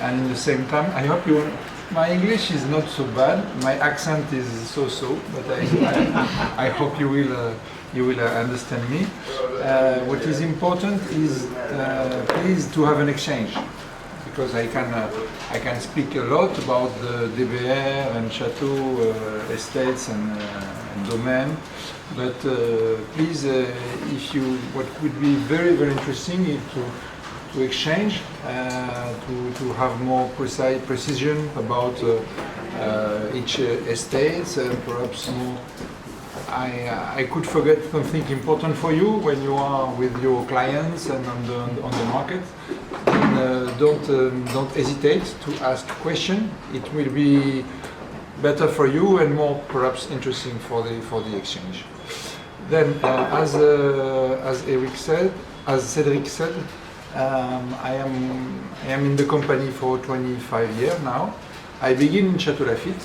and at the same time, I hope you. My English is not so bad. My accent is so-so, but I hope you will understand me. What is important is please to have an exchange, because I can speak a lot about the DBR and Chateau estates and domain, but please, what would be very interesting is to exchange, to have more precision about each estate, and perhaps more. I could forget something important for you when you are with your clients and on the market. And, don't hesitate to ask question. It will be better for you and more perhaps interesting for the exchange. Then, as Cedric said, I am in the company for 25 years now. I begin in Château Lafite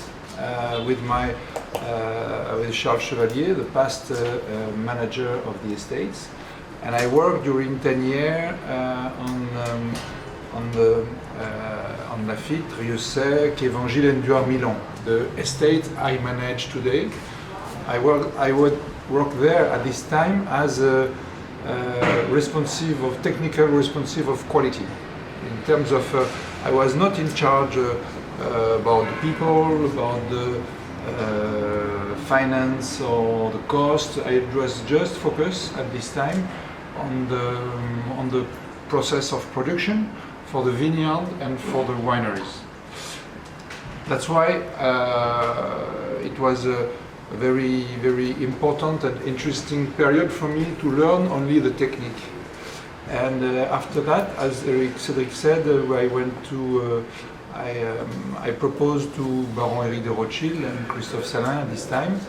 with Charles Chevalier, the past manager of the estates, and I worked during 10 years on Lafite, Rieux-Sec, Évangile, and Duart-Milon, the estate I manage today. I work there at this time as a technical responsive of quality. In terms of, I was not in charge about the people, about the finance or the cost. I was just focused at this time on the process of production for the vineyard and for the wineries. That's why it was a very important and interesting period for me to learn only the technique. And after that, as Cedric said, I proposed to Baron Éric de Rothschild and Christophe Salin at this time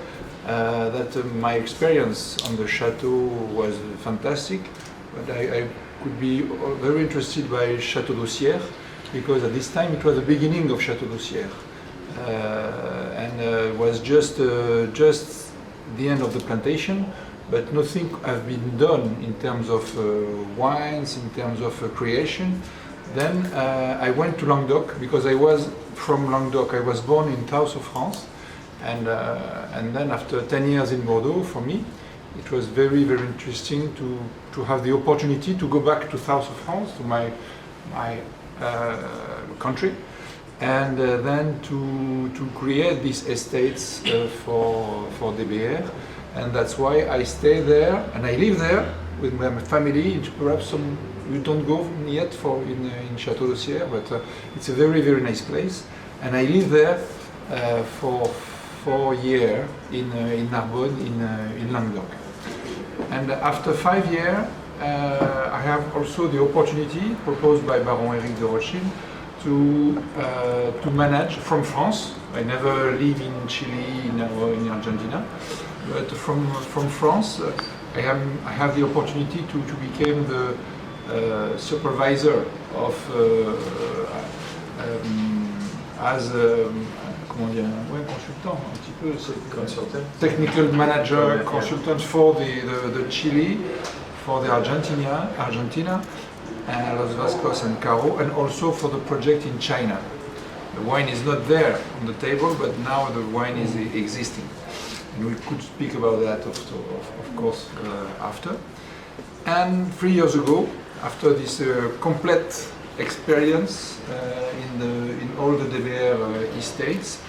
that my experience on the chateau was fantastic, but I could be very interested by Château d'Aussière, because at this time it was the beginning of Château d'Aussière. And was just the end of the plantation, but nothing has been done in terms of wines, in terms of creation. Then I went to Languedoc, because I was from Languedoc. I was born in south of France, and then after 10 years in Bordeaux, for me, it was very interesting to have the opportunity to go back to south of France, to my country, and then to create these estates for DBR, and that's why I stay there and I live there with my family. Perhaps you don't go yet in Château d'Aussière, but it's a very nice place, and I live there for 4 years in Narbonne, in Languedoc. And after 5 years, I have also the opportunity proposed by Baron Éric de Rothschild to manage from France. I never live in Chile or in Argentina, but from France, I have the opportunity to become the supervisor of consultant, un petit peu, technical manager, consultant for the Chile, for the Argentina, Los Vascos and Caro, and also for the project in China. The wine is not there on the table, but now the wine is existing. And we could speak about that of course after. And 3 years ago, after this complete experience in all the DBR estates,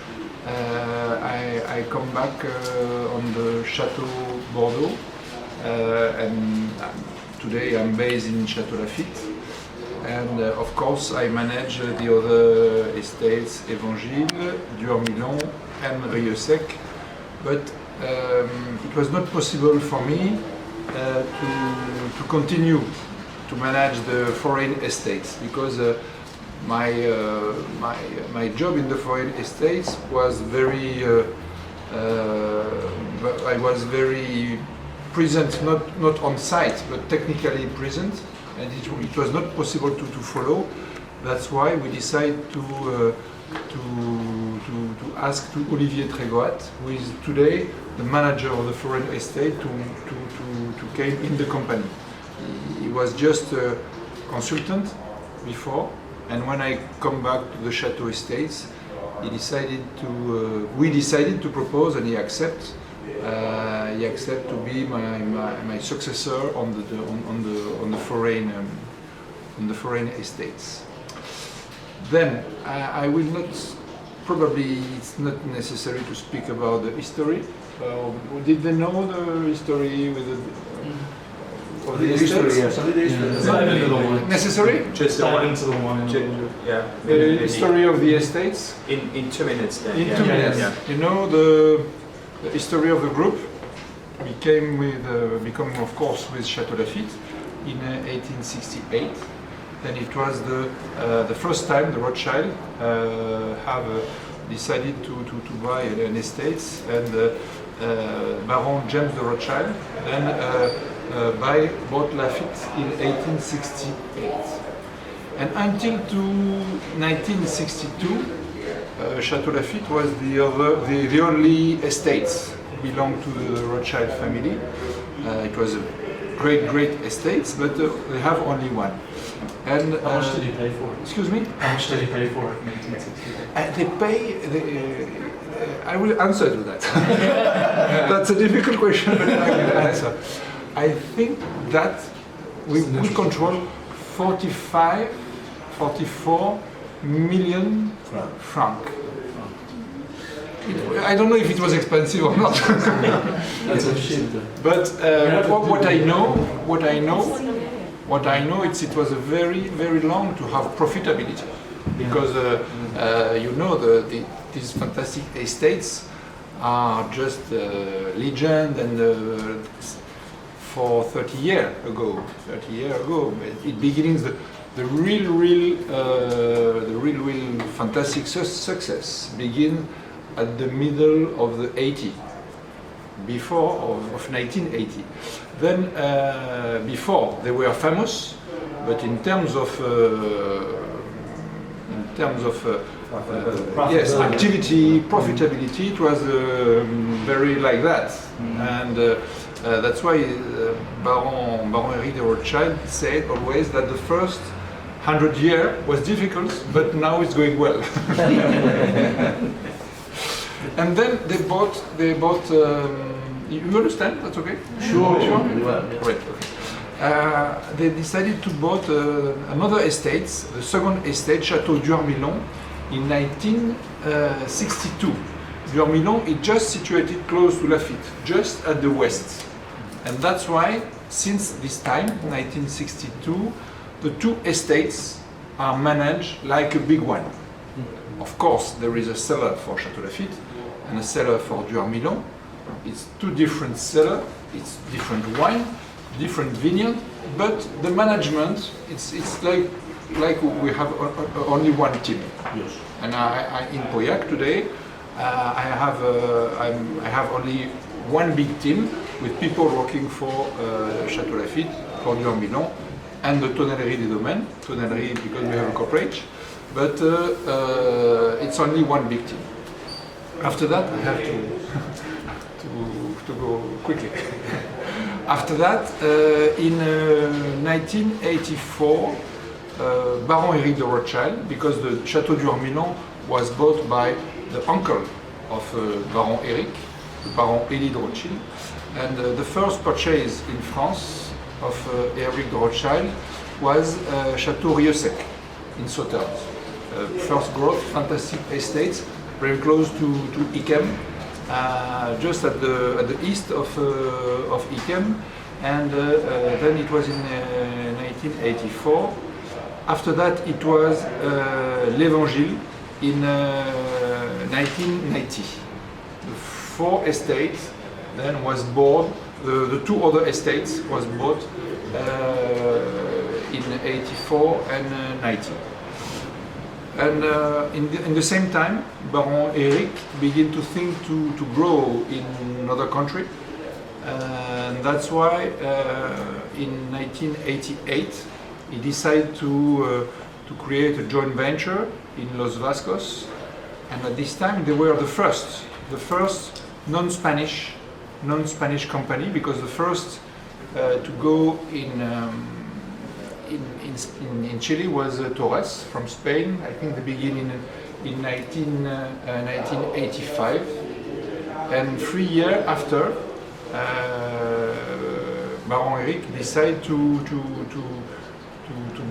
I come back on the Château Bordeaux, and today I'm based in Château Lafite, and of course I manage the other estates, Évangile, Duart-Milon and Rieux-Sec, but it was not possible for me to continue to manage the foreign estates, because my job in the foreign estates was I was very present, not on site, but technically present, and it was not possible to follow. That's why we decided to ask to Olivier Trégoat, who is today the manager of the foreign estate, to came in the company. He was just a consultant before, And when I come back to the Chateau Estates, we decided to propose, and he accepted to be my successor on the foreign estates. Then I will not. Probably it's not necessary to speak about the history. Did they know the history with the? Of the estates? Necessary? Just dive into the one. The history of the estates? In 2 minutes then. In 2 minutes. Yeah. You know the history of the group become of course with Château Lafite in 1868. Then it was the first time the Rothschild have decided to buy an estate, and Baron James de Rothschild then bought Lafite in 1868. And until 1962, Château Lafite was the only estates belonged to the Rothschild family. It was a great estates, but they have only one. And how much did you pay for it? Excuse me? How much did you pay for it in 1868? I will answer to that. That's a difficult question, but I will answer. I think that we control 44 million francs. I don't know if it was expensive or not. That's a shit. But what I know, it was a very long to have profitability, because these fantastic estates are just legend, and for 30 years ago, it begins the real fantastic success begin at the middle of the 80s, before of 1980. Then before they were famous, but in terms of yes, activity, profitability, it was very like that, and that's why Baron Henri de Rothschild said always that the first 100 years was difficult, but now it's going well. And then they bought. You understand? That's okay? Sure. Great. Okay. They decided to bought another estate, the second estate, Château d'Urmillon, in 1962. D'Urmillon is just situated close to Lafite, just at the west. And that's why, since this time, 1962, the two estates are managed like a big one. Of course, there is a cellar for Château Lafite and a cellar for D'Urmillon. It's two different cellars, it's different wine, different vineyard, but the management, it's like we have only one team. Yes. And I in Pauillac today, I have only one big team with people working for Château Lafite, for D'Urmillon, and the Tonnellerie des Domaines. Tonnellerie because we have a corporate, but it's only one big team. After that, I have to go quickly. After that, in 1984, Baron Henri de Rothschild, because the Château d'Urmillon was bought by the uncle of Baron Eric, Baron Élie de Rothschild, and the first purchase in France of Eric de Rothschild was Château Rieux-Sec in Sauternes. First growth, fantastic estates, very close to Yquem, just at the east of Yquem, and then it was in 1984. After that, it was l'Évangile in 1990. The four estates then was bought. The two other estates was bought in 84 and 90. And in the same time, Baron Eric began to think to grow in another country. And that's why in 1988 he decided to create a joint venture in Los Vascos. And at this time they were the first non-Spanish company, because the first to go in in Chile was Torres from Spain. I think they began in 1985, and 3 years after, Baron Eric decided to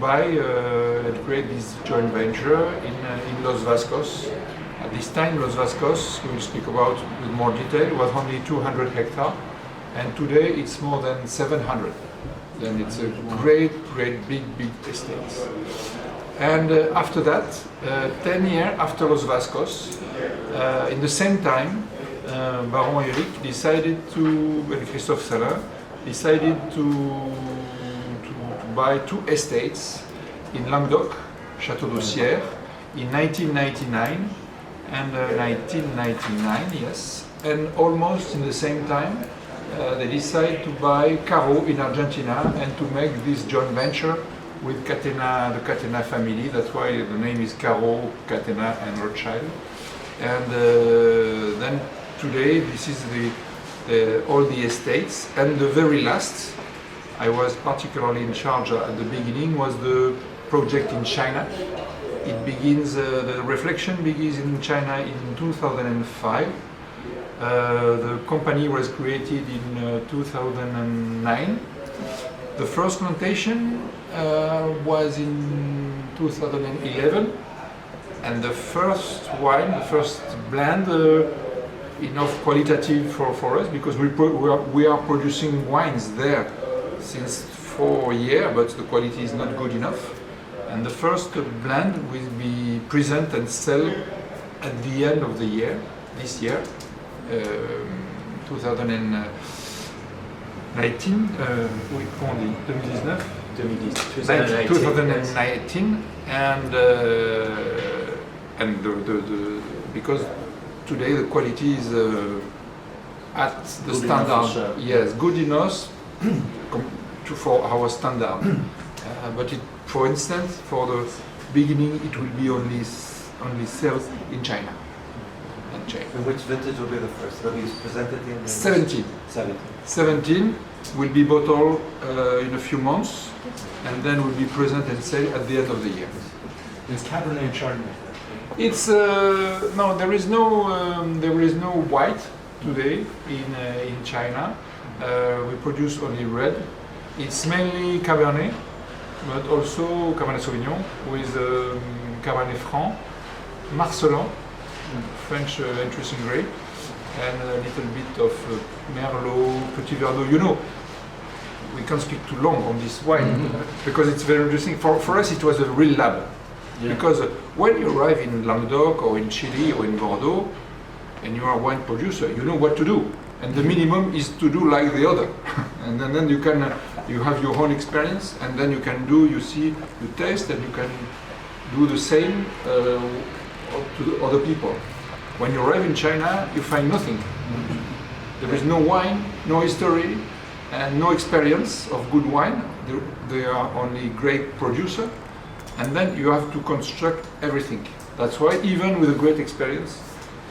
buy and create this joint venture in Los Vascos. At this time, Los Vascos, we will speak about with more detail, was only 200 hectares, and today it's more than 700. Then it's a great, big estate. And after that, 10 years after Los Vascos, in the same time, Baron Eric decided and Christophe Salin decided to buy 2 estates in Languedoc, Château d'Aussière, in 1999 and 1999, yes. And almost in the same time, they decided to buy Caro in Argentina and to make this joint venture with Catena, the Catena family. That's why the name is Caro, Catena and Rothschild. And then today, this is all the estates. And the very last, I was particularly in charge at the beginning, was the project in China. It begins, the reflection begins in China in 2005. The company was created in 2009. The first plantation was in 2011, and the first wine, the first blend, enough qualitative for us, because we are producing wines there since 4 years, but the quality is not good enough. And the first blend will be present and sell at the end of the year, this year, 2019, oui, comment on dit, 2019, 2019, and because today the quality is at the Good standard, enough, sure. yes, good enough for our standard. But for instance, for the beginning, it will be only sales in China. And which vintage will be the first? That is presented in 17. 17 will be bottled in a few months, and then will be present and sell at the end of the year. It's Cabernet and Chardonnay. It's no, there is no white today in China. We produce only red. It's mainly Cabernet, but also Cabernet Sauvignon with Cabernet Franc, Marcelin, French interesting grape, and a little bit of Merlot, Petit Verdot. You know, we can't speak too long on this wine because it's very interesting. For us, it was a real lab. Yeah. Because when you arrive in Languedoc or in Chile or in Bordeaux, and you are a wine producer, you know what to do. And the minimum is to do like the other. And then you can, you have your own experience, and then you can do, you see, you taste, and you can do the same to the other people. When you arrive in China, you find nothing. There is no wine, no history, and no experience of good wine. They are only great producer, and then you have to construct everything. That's why even with a great experience,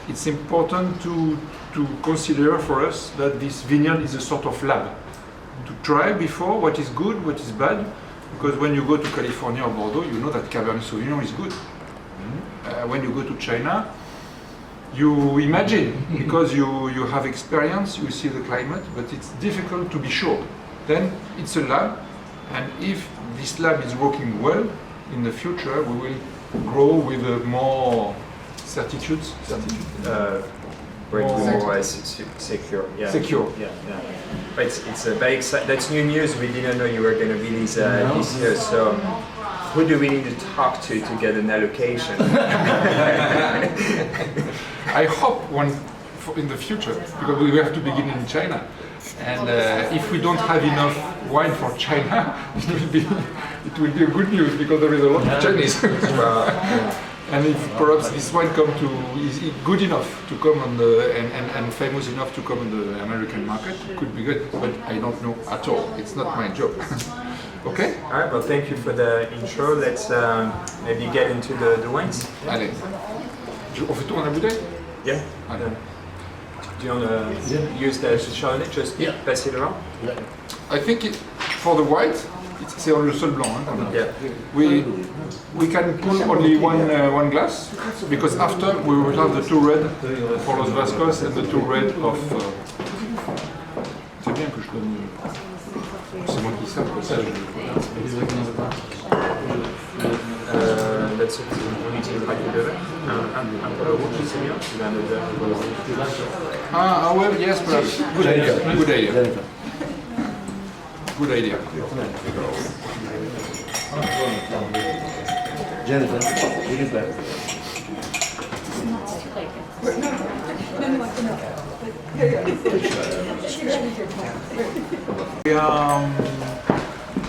it's important to consider for us that this vineyard is a sort of lab. To try before what is good, what is bad, because when you go to California or Bordeaux, you know that Cabernet Sauvignon is good. When you go to China, you imagine, because you have experience, you see the climate, but it's difficult to be sure. Then it's a lab, and if this lab is working well, in the future we will grow with more certitudes. More secure. Yeah. Secure. Yeah, yeah. But it's very exciting. That's new news. We didn't know you were going to be this year. So, who do we need to talk to get an allocation? I hope in the future, because we have to begin in China, and if we don't have enough wine for China, it will be a good news because there is a lot of Chinese. And if perhaps this wine is good enough to come on and famous enough to come on the American market, it could be good. But I don't know at all. It's not my job. Okay. All right. Well, thank you for the intro. Let's maybe get into the wines. Allez. On fait tourner la bouteille? Yeah. Allez. Do you want to use the Chardonnay? Just pass it around. Yeah. I think for the white, c'est le seul blanc. Hein, Yeah. we can pull only one glass because after we will have the two red for Los Vascos and the two red of. C'est bien que je donne. C'est moi qui sais, ça je. Là-dessus, on utilise un peu de verre. Un peu de rouge, c'est bien. Tu vas mettre vert. Ah, well, yes, perhaps. Good idea. Good idea. Good idea. Jennifer, you get back.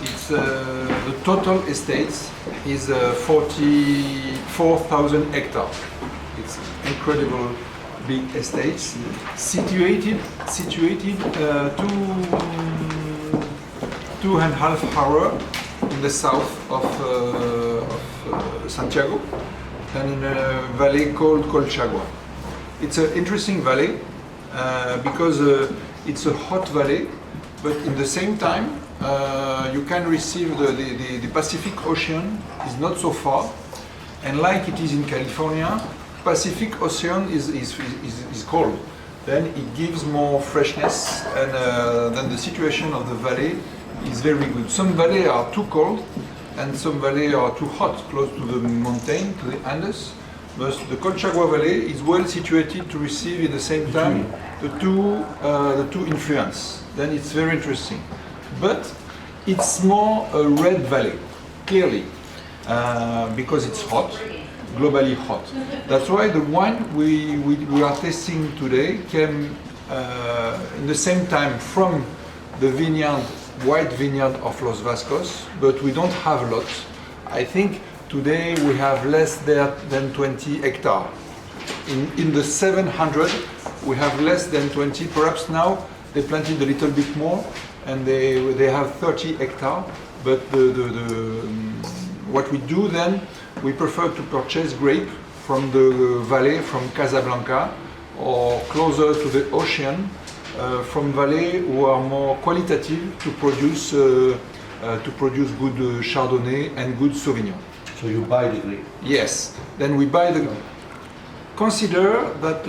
It's the total estates is 44,000 hectares. It's incredible big estates situated 2.5 hours in the south of Santiago and in a valley called Colchagua. It's an interesting valley because it's a hot valley, but in the same time you can receive the Pacific Ocean is not so far, and like it is in California, Pacific Ocean is cold. Then it gives more freshness, and then the situation of the valley is very good. Some valleys are too cold, and some valleys are too hot, close to the mountain, to the Andes. But the Colchagua Valley is well situated to receive at the same time the two influence. Then it's very interesting. But it's more a red valley, clearly, because it's hot, globally hot. That's why the wine we are tasting today came in the same time from the vineyard, white vineyard of Los Vascos, but we don't have a lot. I think today we have less than 20 hectares. In the 700 we have less than 20, perhaps now they planted a little bit more and they have 30 hectares, but what we do then, we prefer to purchase grape from the valley, from Casablanca, or closer to the ocean, from valley who are more qualitative to produce good Chardonnay and good Sauvignon. So you buy the grape? Yes. Then we buy the. Consider that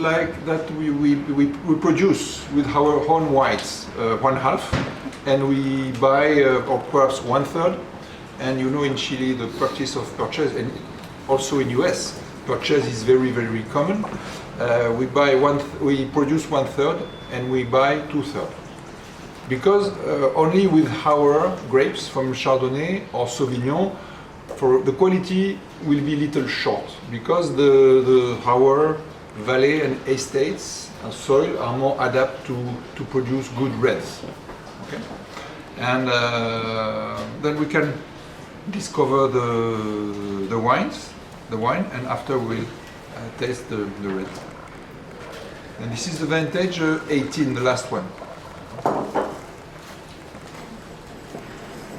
we produce with our own whites 1/2, and we buy or perhaps 1/3. And you know, in Chile the practice of purchase, and also in US, purchase is very common. We produce 1/3 and we buy 2/3. Because only with our grapes from Chardonnay or Sauvignon, for the quality will be little short, because our valley and estates and soil are more adapted to produce good reds. Okay? And then we can discover the wine, and after we'll taste the red. And this is the vintage 18, the last one.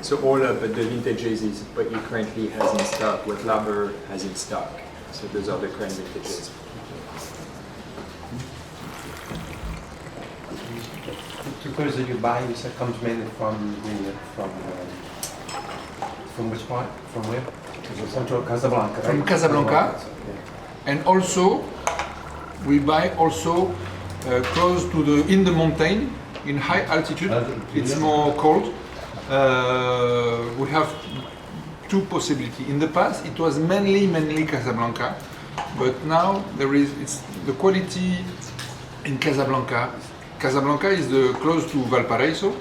So all of the vintages is what you currently has in stock, what Laber has in stock. So those are the current vintages. The goods that you buy, you said, comes mainly from which part? From where? Central Casablanca, right? From Casablanca. Okay. And also, we buy also close to in the mountain, in high altitude. It's more cold. We have two possibilities. In the past, it was mainly Casablanca, but now it's the quality in Casablanca. Casablanca is close to Valparaiso,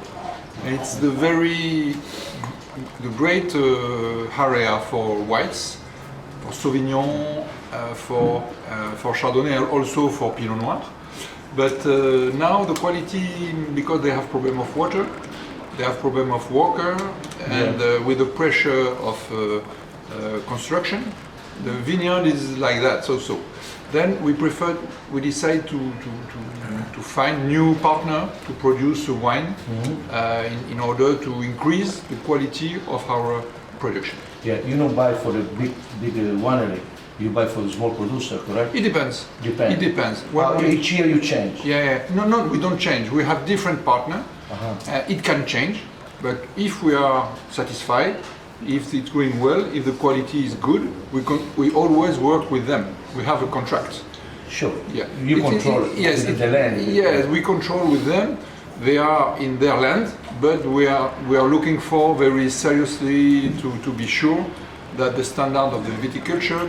and it's the great area for whites, for Sauvignon, for Chardonnay, and also for Pinot Noir. But now the quality, because they have problem of water, they have problem of worker, and with the pressure of construction, the vineyard is like that. So then we decide to find new partner to produce a wine in order to increase the quality of our production. Yeah, you don't buy for the big winery. You buy for the small producer, correct? It depends. Depends. It depends. Each year you change. Yeah. No, we don't change. We have different partner. It can change. But if we are satisfied, if it's going well, if the quality is good, we always work with them. We have a contract. Sure. Yeah. You control yes, the land. Yes, we control with them. They are in their land, but we are looking for very seriously to be sure that the standard of the viticulture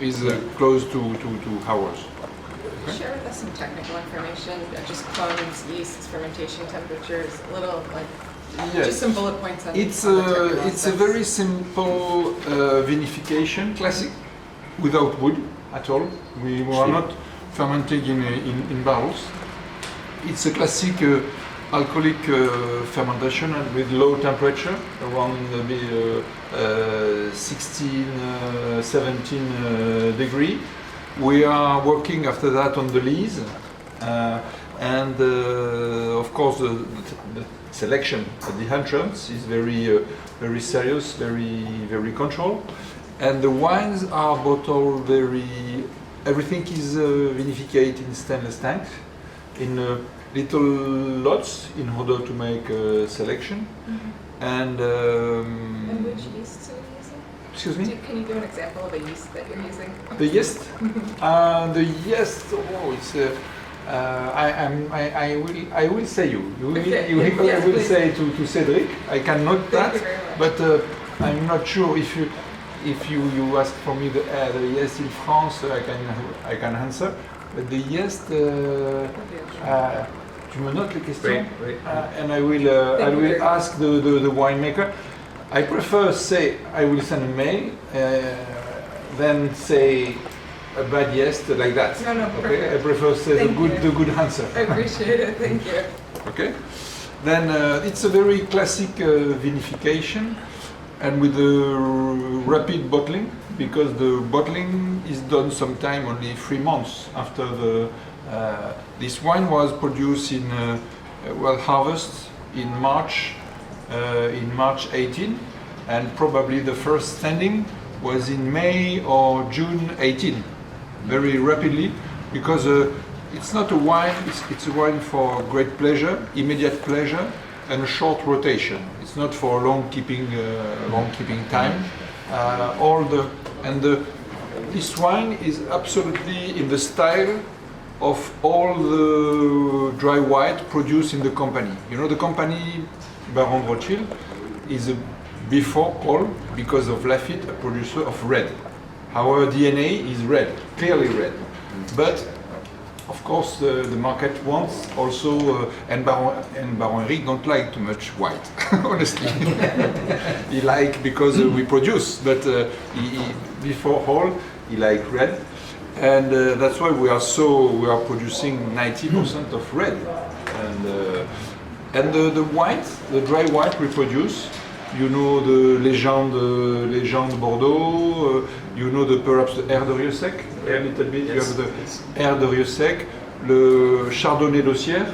is close to ours. Okay? Share with us some technical information, just clones, yeasts, fermentation temperatures, a little like Yes. just some bullet points on. It's on the technical a aspects. very simple vinification, classic, without wood at all. We are not fermenting in barrels. It's a classic alcoholic fermentation and with low temperature, around maybe 16, 17 degree. We are working after that on the lees, and of course the selection at the entrance is very serious, very controlled, and the wines are bottled everything is vinified in stainless tanks in little lots in order to make a selection. And And which yeasts are you using? excuse me. Can you give an example of a yeast that you're using? The yeast, the yeast. Oh, it's. I will say you. Okay. I will Yes, say to Cedric. I can note Thank that, you very much. but I'm not sure if you ask for me the yeast in France, I can answer. But the yeast, tu me notes les questions, Oui. and I will ask the winemaker. I prefer say I will send a mail, than say a bad yes like that. No, Okay, I perfect. prefer say Thank you. the good answer. I appreciate it, thank you. Okay, then it's a very classic vinification, and with the rapid bottling, because the bottling is done sometime only 3 months after the. This wine was produced in harvest in March 18, and probably the first standing was in May or June 18, very rapidly, because it's not a wine, it's a wine for great pleasure, immediate pleasure, and a short rotation. It's not for long keeping time. This wine is absolutely in the style of all the dry white produced in the company. You know, the company Baron Rothschild is before all, because of Lafite, a producer of red. Our DNA is red, clearly red. But of course, the market wants also, and Baron Henry don't like too much white, honestly. He like because we produce, but before all, he like red. And that's why we are producing 90% of red, and the white, the dry white we produce. You know the Légende Bordeaux. You know perhaps the Air de Rieux Sec. A little bit. Yes. You have the Air de Rieux Sec, le Chardonnay d'Aussière,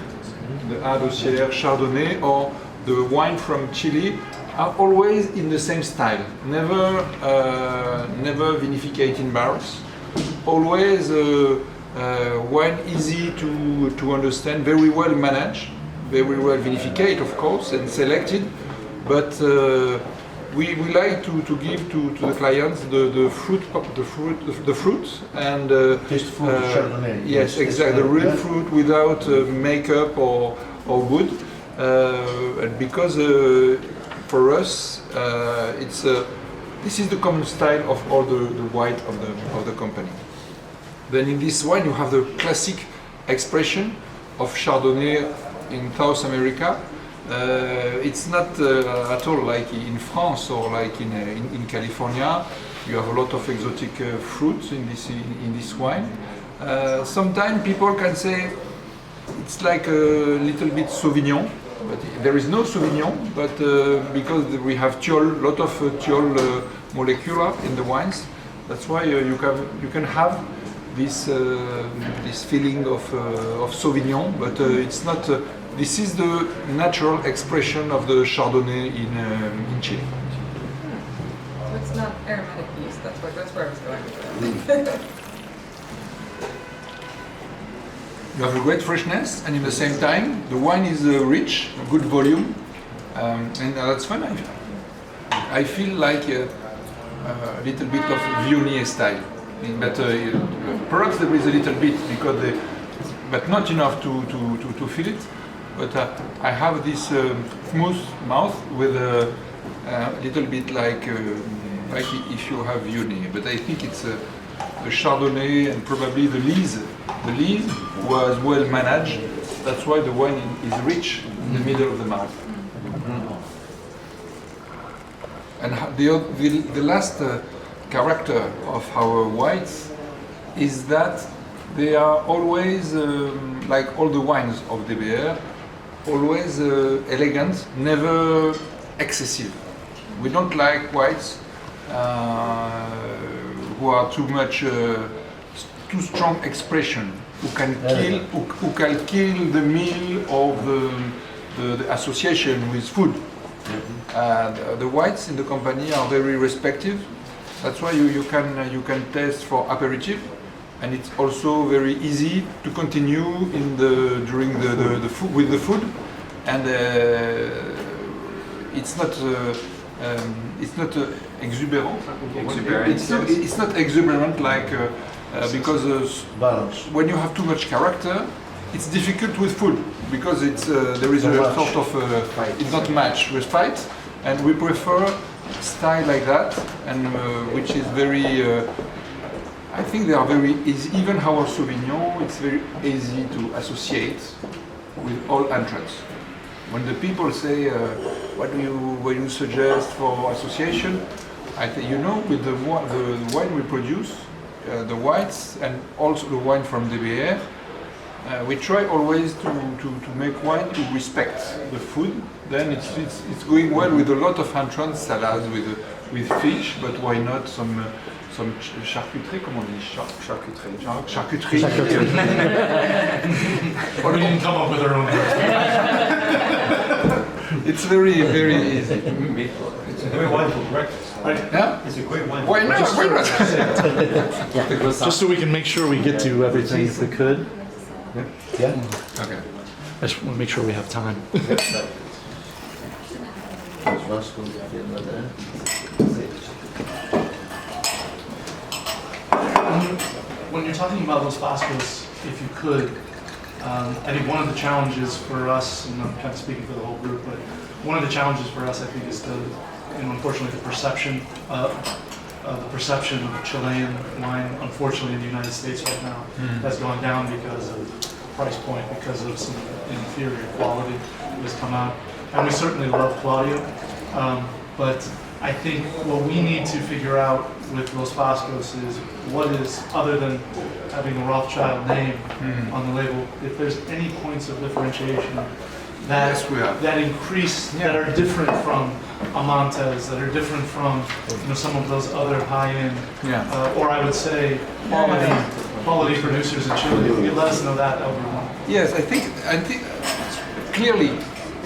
the A d'Aussière Chardonnay, or the wine from Chile. Are always in the same style. Never vinificated in barrels. Always wine easy to understand, very well managed, very well vinificated, of course, and selected. But we like to give to the clients the fruit and Taste fruit, Chardonnay. yes, exactly, the real fruit without makeup or wood, and because for us this is the common style of all the white of the company. Then in this wine you have the classic expression of Chardonnay in South America. It's not at all like in France or like in California. You have a lot of exotic fruits in this wine. Sometimes people can say it's like a little bit Sauvignon, but there is no Sauvignon. But because we have thiol, lot of thiol molecular in the wines, that's why you can have this feeling of Sauvignon, but it's not. This is the natural expression of the Chardonnay in Chile. So it's not aromatic yeast, that's where I was going with that. You have a great freshness, and in the same time, the wine is rich, good volume, And that's fun. I feel like a little bit of Viognier style, but perhaps there is a little bit because but not enough to feel it. But I have this smooth mouth with a little bit like if you have Viognier. But I think it's the Chardonnay and probably the Lise. The Lise was well managed. That's why the wine is rich in the middle of the mouth. And the last character of our whites is that they are always, like all the wines of DBR, always elegant, never excessive. We don't like whites who are too strong expression, who can kill the meal or the association with food. The whites in the company are very respective. That's why you can taste for aperitif, and it's also very easy to continue during the food with the food, and it's not exuberant. It's not exuberant like because when you have too much character, it's difficult with food because there is a sort of it's not matched with fight, and we prefer style like that, and which is very. I think they are very easy. Even our Sauvignon, it's very easy to associate with all entrants. When the people say, "What do you suggest for association?" I think with the wine we produce, the whites, and also the wine from DBR. We try always to make wine to respect the food. Then it's going well with a lot of entrants, salads with fish, but why not some charcuterie, comment on dit charcuterie. We didn't come up with our own. It's very easy. It's a great wine for breakfast. Yeah? It's a great wine. Why not? Why not? Just so we can make sure we get to everything if we could. Yeah. Okay. I just want to make sure we have time. When you're talking about Los Vascos, if you could, I think one of the challenges for us, and I'm kind of speaking for the whole group, but one of the challenges for us, I think, is unfortunately, the perception of Chilean wine, unfortunately, in the United States right now, has gone down because of price point, because of some inferior quality that has come out. And we certainly love Claudio, but I think what we need to figure out with Los Vascos is what is, other than having a Rothschild name on the label, if there's any points of differentiation that increase, that are different from Amantes, that are different from some of those other high-end, or I would say quality producers in Chile. If you could let us know that would be one. Yes, I think clearly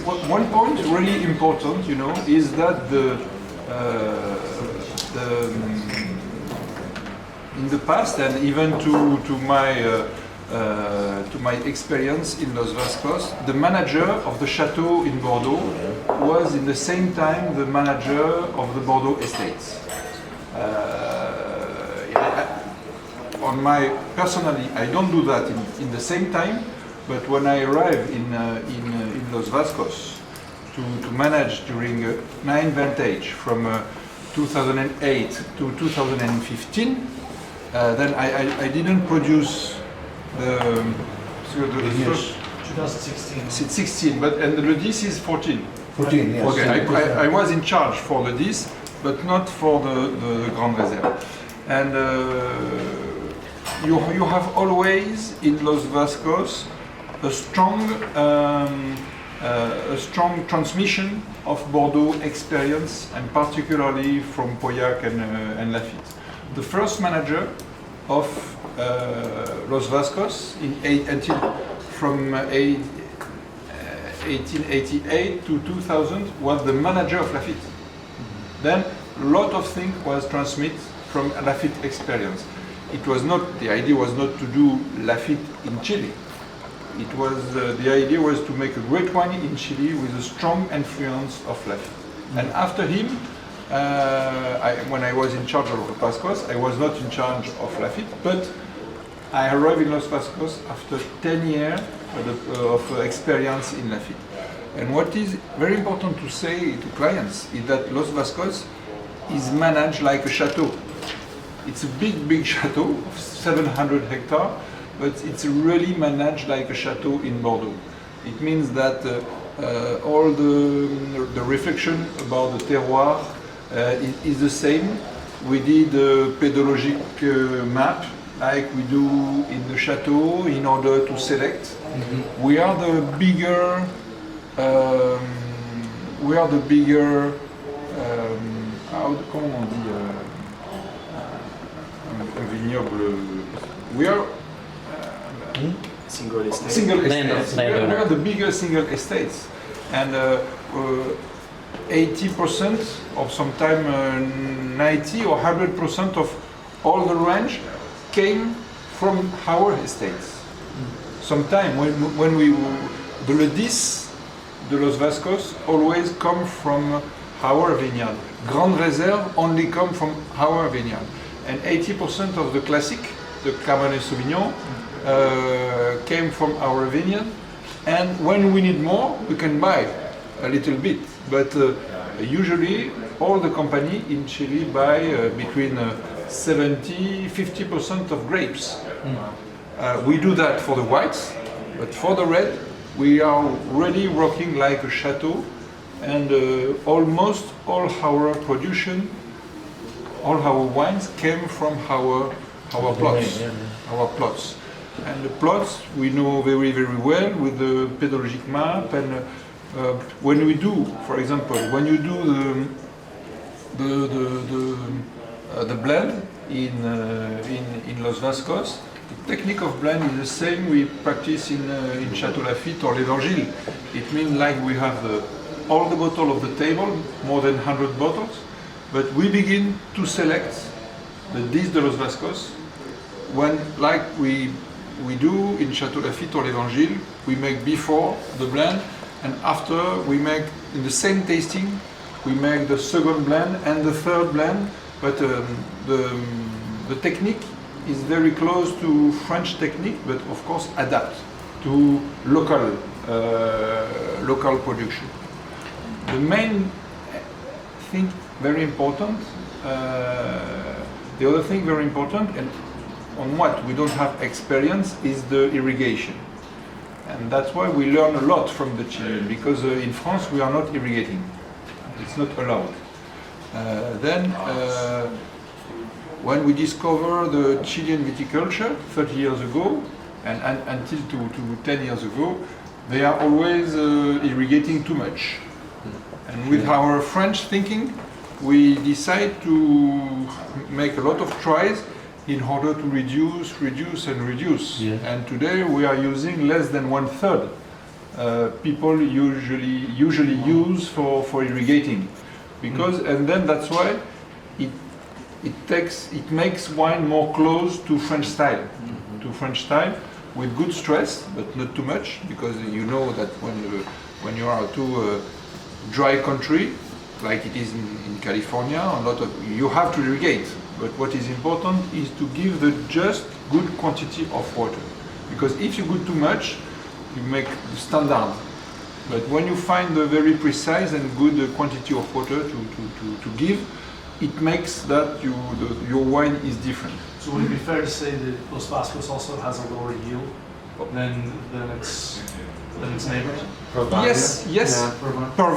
one point really important, is that in the past, and even to my experience in Los Vascos, the manager of the chateau in Bordeaux was in the same time the manager of the Bordeaux estates. Personally, I don't do that in the same time, but when I arrived in Los Vascos to manage during 9 vintage from 2008 to 2015, then I didn't produce the first 2016. and the 10 is 14. 14, yes. Okay, I was in charge for the 10, but not for the Grand Reserve. And you have always in Los Vascos a strong transmission of Bordeaux experience, and particularly from Pauillac and Lafite. The first manager of Los Vascos until from 1888 to 2000 was the manager of Lafite. Then a lot of things was transmitted from Lafite experience. The idea was not to do Lafite in Chile. It was the idea was to make a great wine in Chile with a strong influence of Lafite. And after him, when I was in charge of Vascos, I was not in charge of Lafite, but I arrived in Los Vascos after 10 years of experience in Lafite. And what is very important to say to clients is that Los Vascos is managed like a chateau. It's a big chateau of 700 hectares, but it's really managed like a chateau in Bordeaux. It means that all the reflection about the terroir is the same. We did a pedologic map like we do in the chateau in order to select. Mm-hmm. We are the bigger comment on dit un vignoble. We are Single estate. single estates. We Landowner. are the bigger single estates, and 80% or sometimes 90 or 100% of all the range came from our estates. Sometimes when we the le 10 de Los Vascos always come from our vineyard. Grande Réserve only come from our vineyard, and 80% of the classic, the Cabernet Sauvignon, came from our vineyard. And when we need more, we can buy a little bit. But usually, all the company in Chile buy between 70-50% of grapes. We do that for the whites, but for the red, we are really working like a chateau, and almost all our production, all our wines came from our plots, our plots. And the plots we know very well with the pedologic map. And when we do, for example, when you do the blend in Los Vascos, the technique of blend is the same we practice in Château Lafite or l'Evangile. It means like we have all the bottle of the table, more than 100 bottles, but we begin to select the 10 de Los Vascos when, like we do in Château Lafite or l'Evangile, we make before the blend, and after we make, in the same tasting, we make the second blend and the third blend, but the technique is very close to French technique, but of course adapt to local production. The main thing very important, the other thing very important, and on what we don't have experience, is the irrigation. And that's why we learn a lot from the Chilean, because in France we are not irrigating. It's not allowed. When we discover the Chilean viticulture 30 years ago, and until to 10 years ago, they are always irrigating too much. And with our French thinking, we decide to make a lot of tries in order to reduce. Yeah. And today we are using less than 1/3 people usually use for irrigating, because and then that's why it makes wine more close to French style, with good stress, but not too much, because you know that when you are too dry country, like it is in California, you have to irrigate. But what is important is to give the just good quantity of water, because if you go too much, you make the standard. But when you find the very precise and good quantity of water to give, it makes that your wine is different. So would it be fair to say that Los Vascos also has a lower yield than its neighbors? Yes, Yeah, per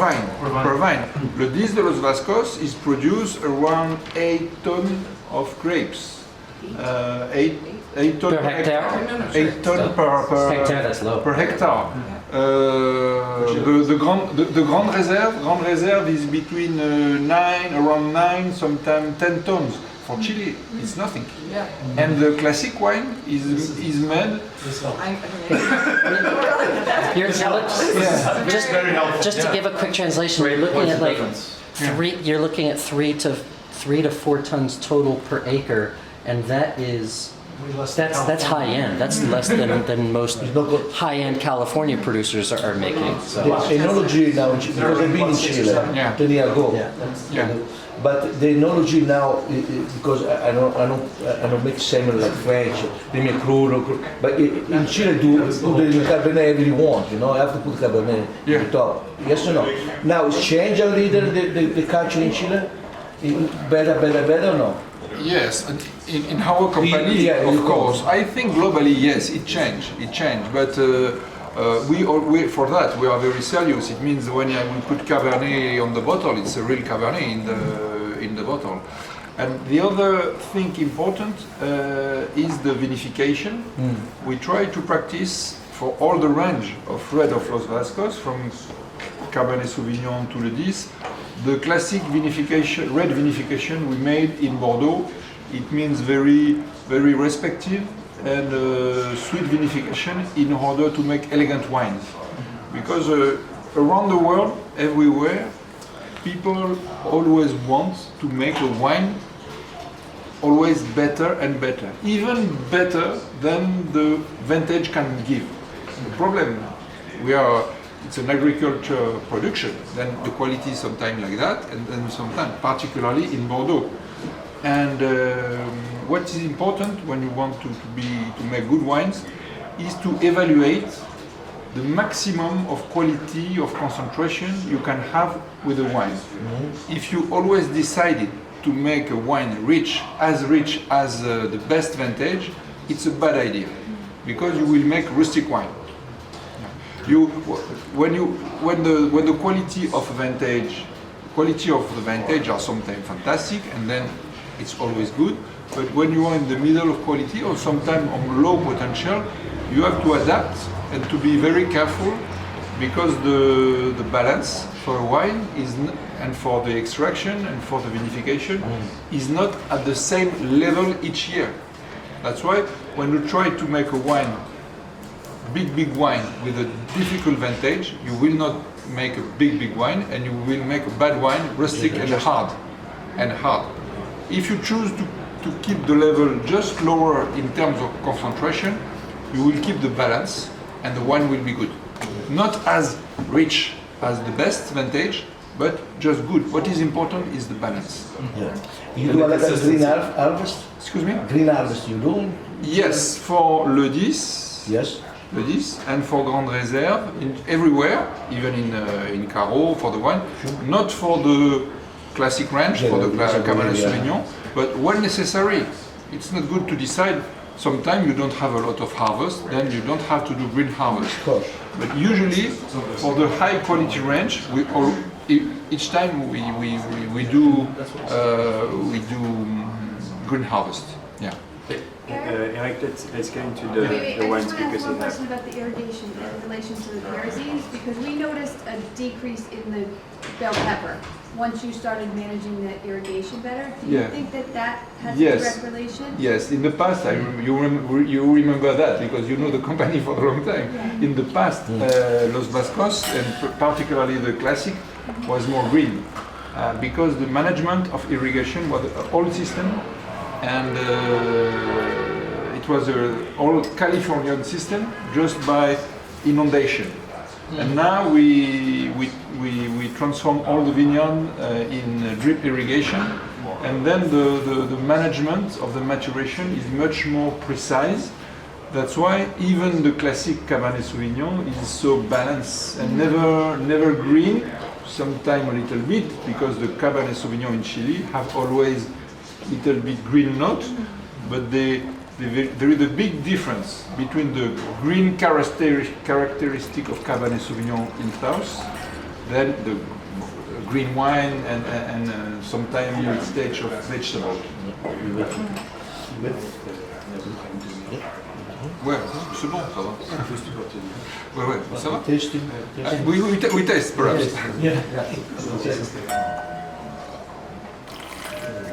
vine. Le 10 de Los Vascos is produced around 8 tons of grapes. 8 tons Per hectare? 8 tons Hectare, that's low. per hectare. The Grande Réserve is between around 9, sometimes 10 tons. For Chile, it's nothing. Yeah. And the classic wine is made. You're Just very helpful. just to give a quick translation, you're looking at like three to 4 tons total per acre, and that is way less than That's high California. end. That's less than most It's not good. high end California producers are making. So. The enology now, because I've been in Chile Yeah. 10 years ago. Yeah. But the enology now, because I don't make salmon like French, they make crudo, but in Chile do put the Cabernet every you want, you know, I have to put Cabernet Yeah. on the top. Yes or no? Now it's changed a little the culture in Chile? Better or no? Yes, and in our company, Yeah, of you course. I think globally, yes, it changed. But we for that we are very serious. It means when we put Cabernet on the bottle, it's a real Cabernet in the bottle. And the other thing important is the vinification. We try to practice for all the range of red of Los Vascos, from Cabernet Sauvignon to Le 10, the classic vinification, red vinification we made in Bordeaux. It means very, very respective and sweet vinification in order to make elegant wines. Because around the world, everywhere, people always want to make a wine always better and better, even better than the vintage can give. The problem, it's an agriculture production, then the quality is sometimes like that, and then sometimes, particularly in Bordeaux. And what is important when you want to make good wines is to evaluate the maximum of quality of concentration you can have with a wine. If you always decided to make a wine rich as the best vintage, it's a bad idea, because you will make rustic wine. When the quality of the vintage are sometimes fantastic, and then it's always good. But when you are in the middle of quality or sometimes on low potential, you have to adapt and to be very careful, because the balance for a wine and for the extraction and for the vinification is not at the same level each year. That's why when you try to make a wine, big wine with a difficult vintage, you will not make a big wine, and you will make a bad wine, rustic and hard. If you choose to keep the level just lower in terms of concentration, you will keep the balance and the wine will be good. Not as rich as the best vintage, but just good. What is important is the balance. Yeah. You do like a green harvest? Excuse me? Green harvest you do? Yes, for Le 10. Yes. Le 10, and for Grande Réserve, everywhere, even in Caro for the wine, not for the classic range, for the Cabernet Sauvignon, but when necessary. It's not good to decide. Sometimes you don't have a lot of harvest, then you don't have to do green harvest. Of course. But usually, for the high quality range, each time we do green harvest. Yeah. Eric, let's get into the wines, I because just want to you ask have. one question about the irrigation in relation to the PRZs, because we noticed a decrease in the bell pepper once you started managing the irrigation better. Do you Yeah. think that has Yes. a direct relation? Yes, in the past, you remember that because you know the company for a long time. In the past, Los Vascos, and particularly the Classic, was more green because the management of irrigation was an old system, and it was an old Californian system just by inundation. And now we transform all the vineyard in drip irrigation, and then the management of the maturation is much more precise. That's why even the classic Cabernet Sauvignon is so balanced and never green, sometimes a little bit, because the Cabernet Sauvignon in Chile have always little bit green note, but there is a big difference between the green characteristic of Cabernet Sauvignon in south, then the green wine and sometimes the stage of vegetable. Ouais, c'est bon, ça va. Ouais, ça va. Tasting. We taste perhaps. Yeah.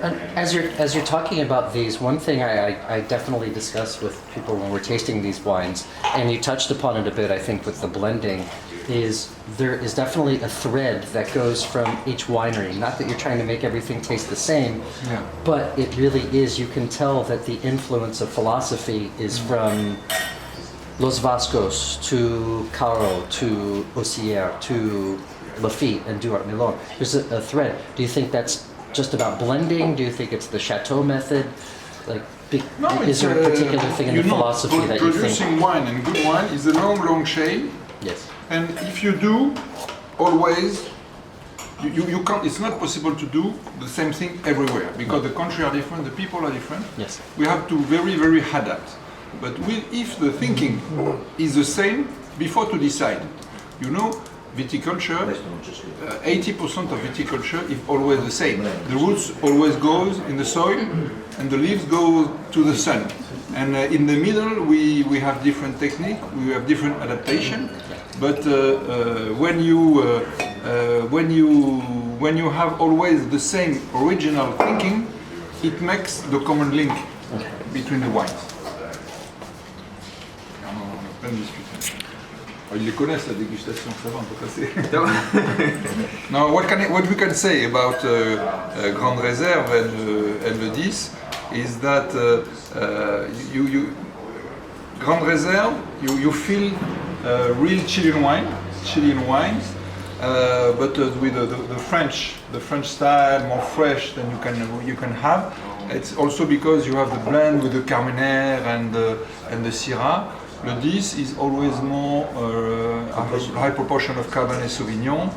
As you're talking about these, one thing I definitely discuss with people when we're tasting these wines, and you touched upon it a bit, I think, with the blending, is there is definitely a thread that goes from each winery. Not that you're trying to make everything taste the same, but it really is. You can tell that the influence of philosophy is from Los Vascos to Caro to Osier to Lafite and Duart Milon. There's a thread. Do you think that's just about blending? Do you think it's the chateau method? Like, is there a particular thing in the philosophy that you think? Producing wine and good wine is a long chain. Yes. And if you do always, you can't. It's not possible to do the same thing everywhere because the country are different, the people are different. Yes. We have to very adapt. But if the thinking is the same, before to decide, viticulture, 80% of viticulture is always the same. The roots always goes in the soil, and the leaves go to the sun. And in the middle, we have different technique, we have different adaptation. But when you have always the same original thinking, it makes the common link between the wines. Ils les connaissent la dégustation, ça va, on peut passer. Now, what we can say about Grande Réserve and the 10 is that Grande Réserve, you feel real Chilean wines, but with the French style, more fresh than you can have. It's also because you have the blend with the Carmenère and the Syrah. Le 10 is always more a high proportion of Cabernet Sauvignon,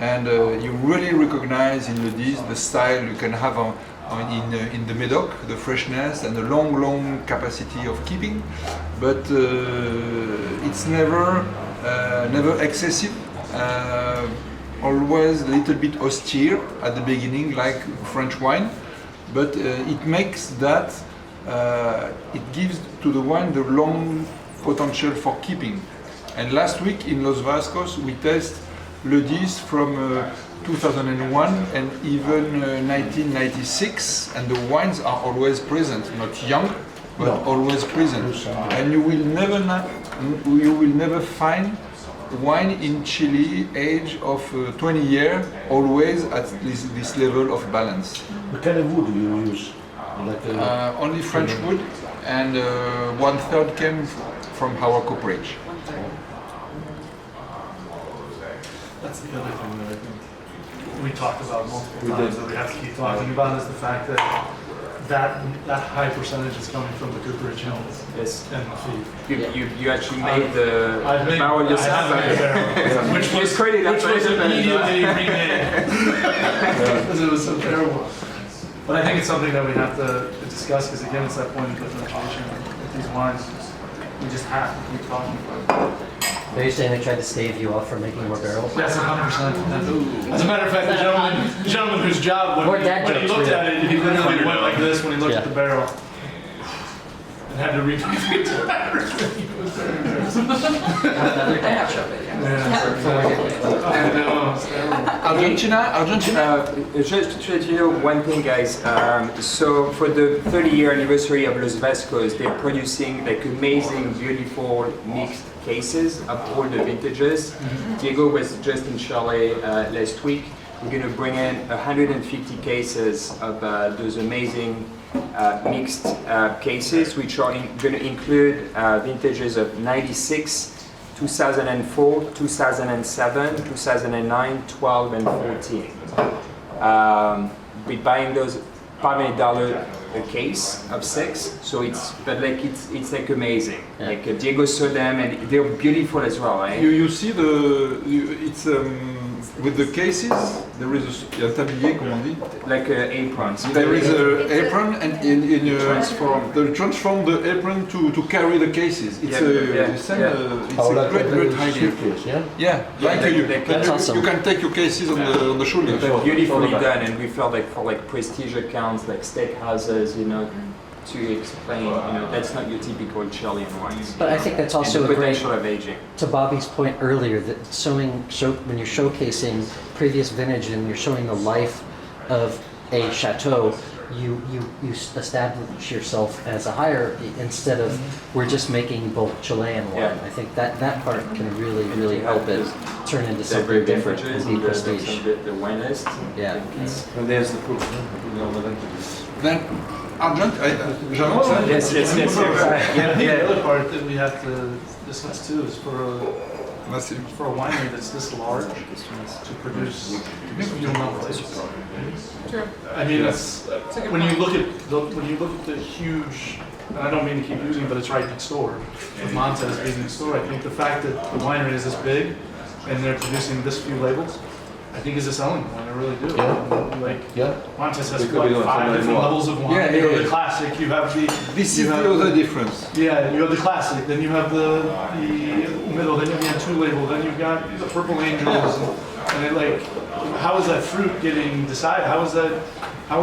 and you really recognize in le 10 the style you can have in the Médoc, the freshness and the long capacity of keeping, but it's never excessive. Always a little bit austere at the beginning, like French wine, but it makes that it gives to the wine the long potential for keeping. And last week in Los Vascos we test le 10 from 2001 and even 1996, and the wines are always present, not young, but always present. And you will never find wine in Chile age of 20 years always at this level of balance. What kind of wood do you use? Only French wood, and 1/3 came from our cooperage. That's the other thing that I think we talked about multiple times that we have to keep talking about is the fact that high percentage is coming from the cooperage hills. Yes. And Lafite. You actually made the barrel I yourself. have made the barrel, which was immediately remade because it was so terrible. But I think it's something that we have to discuss because again, it's that point of differentiation with these wines. We just have to keep talking about it. Are you saying they tried to stave you off from making more barrels? Yes, 100%. As a matter of fact, the gentleman whose job, when he looked at it, he literally went like this when he looked at the barrel. And had to repeat the entire thing. It was very embarrassing. I have showed it, I know, it's terrible. Argentina. Just to let you know one thing, guys. So for the 30-year anniversary of Los Vascos, they're producing like amazing, beautiful mixed cases of all the vintages. Diego was just in Chile last week. We're going to bring in 150 cases of those amazing mixed cases, which are going to include vintages of 96, 2004, 2007, 2009, 12, and 14. We're buying those $500 a case of 6, so it's it's like amazing. Yeah. Like Diego saw them, and they're beautiful as well, right? You see it's with the cases there is a tablier, comme on dit. Like aprons. There is an apron, and they transform the apron to carry the cases. It's it's a great idea. That's awesome. You can take your cases on the shoulders. Beautifully done, and we felt like for like prestige accounts, like steakhouses, to explain, that's not your typical Chilean wines. But I think that's also and the a great, potential of aging. to Bobby's point earlier, that when you're showcasing previous vintage and you're showing the life of a chateau, you establish yourself as a hierarchy instead of we're just making bulk Chilean wine. Yeah. I think that part can really help it turn into something different and be prestige. The wine list. Yeah. And there's the proof. Then j'avance. Yes. The other part that we have to discuss too is Merci. for a winery that's this large to produce fuel melt. True. I mean, it's, when you look at the huge, and I don't mean to keep using it, but it's right next door. With Montez being next door, I think the fact that the winery is this big and they're producing this few labels, I think is a selling point. I really do. Yeah. Like Yeah. Montez has We could be like doing 5 something different more. levels of wine. Yeah, You have yeah. the classic. You have the. This you is have the other difference. Yeah, you have the classic, then you have the middle, then you have 2 label, then you've got the purple angels, and it like, how is that fruit getting decided? How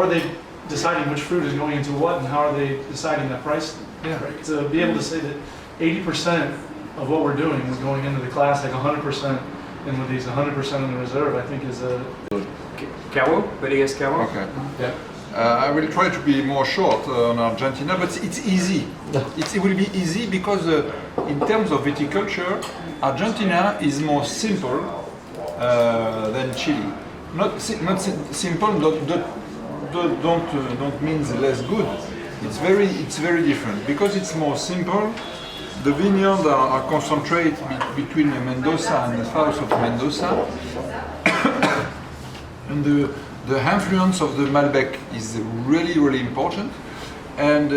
are they deciding which fruit is going into what, and how are they deciding that price? Yeah. Right? To be able to say that 80% of what we're doing is going into the classic, 100% in with these, 100% in the reserve, I think is a. Caro, Bodegas Caro. Okay. Yeah. I will try to be more short on Argentina, but it's easy. It will be easy because in terms of viticulture, Argentina is more simple than Chile. Not simple. Don't means less good. It's very different because it's more simple. The vineyards are concentrated between Mendoza and the south of Mendoza, and the influence of the Malbec is really important, and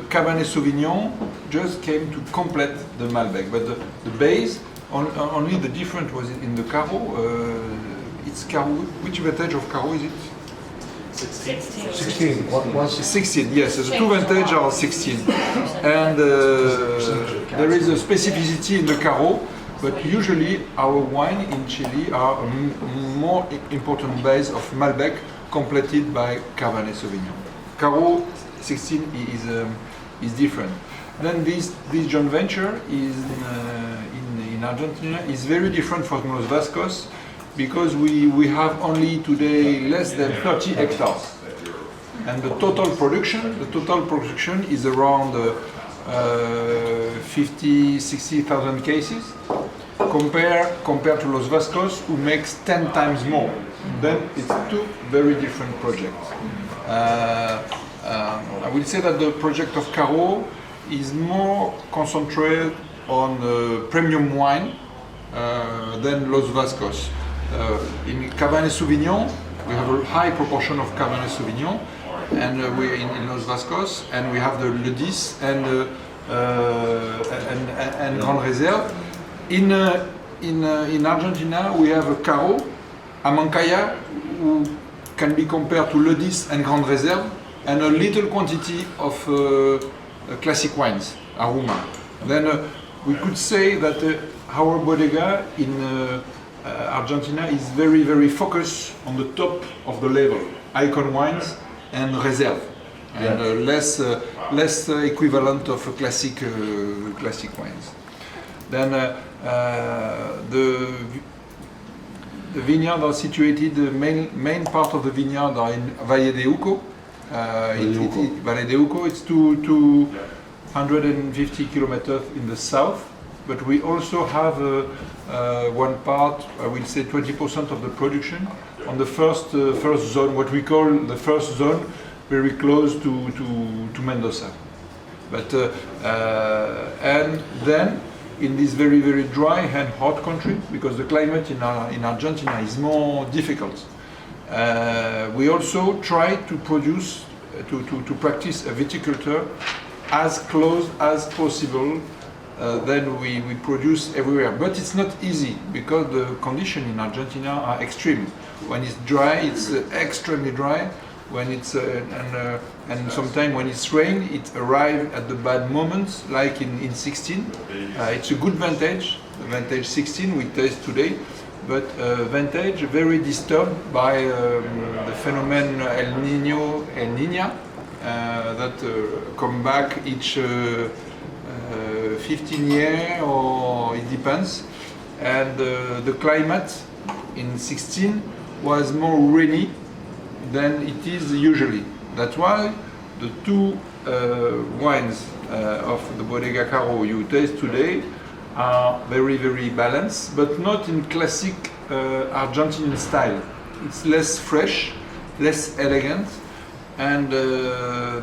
Cabernet Sauvignon just came to complete the Malbec. But the base, only the difference was in the Caro. It's Caro. Which vintage of Caro is it? 16. One 16, yes. The 2 vintage are 16, and there is a specificity in the Caro. But usually our wine in Chile are a more important base of Malbec completed by Cabernet Sauvignon. Caro 16 is different. Then this joint venture is in Argentina is very different from Los Vascos because we have only today less than 30 hectares. And the total production is around 50,000-60,000 cases. Compared to Los Vascos, who makes 10 times more. Then it's 2 very different projects. I will say that the project of Caro is more concentrated on premium wine than Los Vascos. In Cabernet Sauvignon, we have a high proportion of Cabernet Sauvignon, and we're in Los Vascos, and we have the Le 10 and Grand Reserve. In Argentina, we have a Caro, a Mancaya, who can be compared to Le 10 and Grand Reserve, and a little quantity of classic wines, Aroma. Then we could say that our bodega in Argentina is very focused on the top of the level, icon wines and Reserve, and less equivalent of classic wines. Then the vineyards are situated. The main part of the vineyard are in Valle de Uco. Valle de Uco. It's 250 kilometers in the south, but we also have one part. I will say 20% of the production on the first zone, what we call the first zone, very close to Mendoza. But and then, in this very dry and hot country, because the climate in Argentina is more difficult, we also try to produce, to practice a viticulture as close as possible. Then we produce everywhere, but it's not easy because the conditions in Argentina are extreme. When it's dry, it's extremely dry. When it's and sometimes when it's rain, it arrives at the bad moments, like in 16. It's a good vintage, the vintage 16 we taste today, but vintage very disturbed by the phenomenon El Niño and Niña that come back each 15 years, or it depends. And the climate in 16 was more rainy than it is usually. That's why the two wines of the Bodega Caro you taste today are very, very balanced, but not in classic Argentinian style. It's less fresh, less elegant, and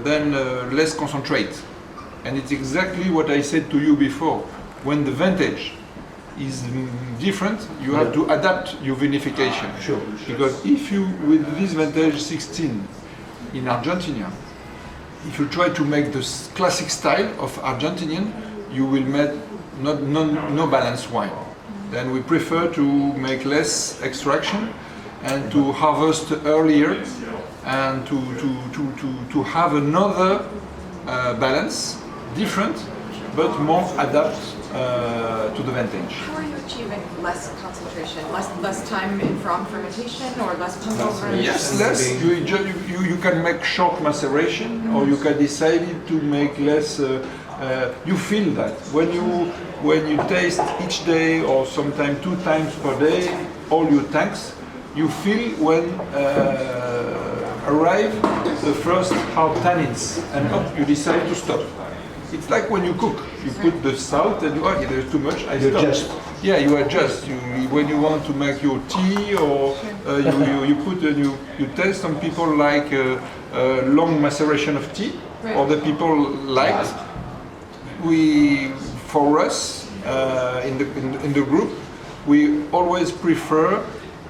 then less concentrate. And it's exactly what I said to you before. When the vintage is different, you have to adapt your vinification. Sure. Because if you, with this vintage 16 in Argentina, if you try to make the classic style of Argentinian, you will make no balanced wine. Then we prefer to make less extraction and to harvest earlier and to have another balance, different, but more adapt to the vintage. How are you achieving less concentration, less time in from fermentation, or less pump-over? Yes, less. You can make short maceration, or you can decide to make less. You feel that when you taste each day, or sometimes 2 times per day, all your tanks, you feel when arrive the first hard tannins, and up you decide to stop. It's like when you cook, you put the salt and okay, there's too much, I stop. Adjust. Yeah, you adjust. When you want to make your tea, or you put you taste. Some people like long maceration of tea, Right. other people like. For us in the group, we always prefer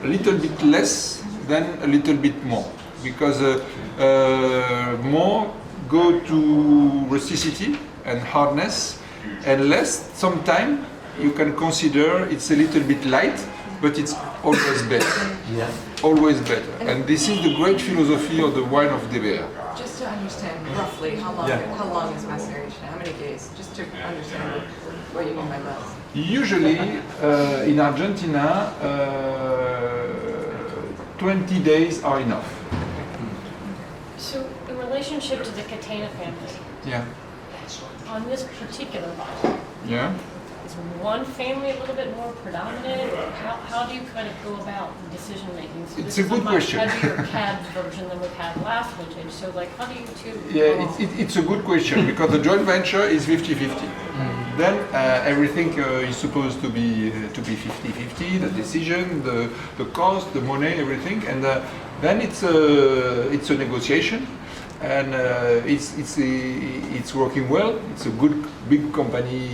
a little bit less than a little bit more, because more go to rusticity and hardness, and less sometimes you can consider it's a little bit light, but it's always better. Yeah. Always better. And this is the great philosophy of the wine of DBR. Just to understand roughly how long is maceration, how many days, just to understand what you mean by that. Usually in Argentina, 20 days are enough. So in relationship to the Catena family, Yeah. on this particular vine, Yeah. is one family a little bit more predominant? How do you kind of go about decision making? So It's this a is good much question. heavier cab version than we've had last vintage. So like, how do you two? Yeah, it's a good question, because the joint venture is 50-50. Then everything is supposed to be 50-50, the decision, the cost, the money, everything, and then it's a negotiation, and it's working well. It's a good big company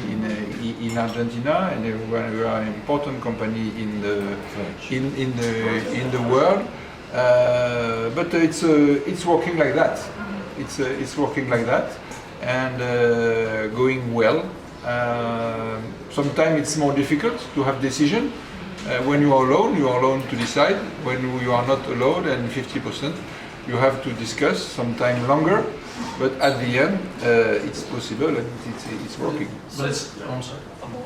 in Argentina, and we are an important company in the world. But it's working like that. It's working like that, and going well. Sometimes it's more difficult to have decision. When you are alone to decide. When you are not alone, and 50%, you have to discuss, sometimes longer. But at the end, it's possible and it's working. But it's, I'm sorry.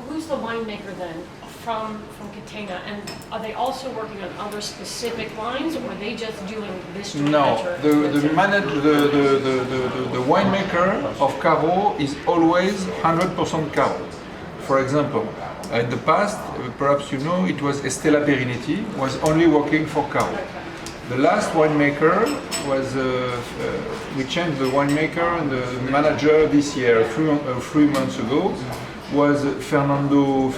Who's the winemaker then from Catena, and are they also working on other specific wines, or are they just doing this joint No, venture? the winemaker of Caro is always 100% Caro. For example, in the past, perhaps you know, it was Estela Perinetti, was only working for Caro. The last winemaker was, we changed the winemaker and the manager this year, 3 months ago, was Fernando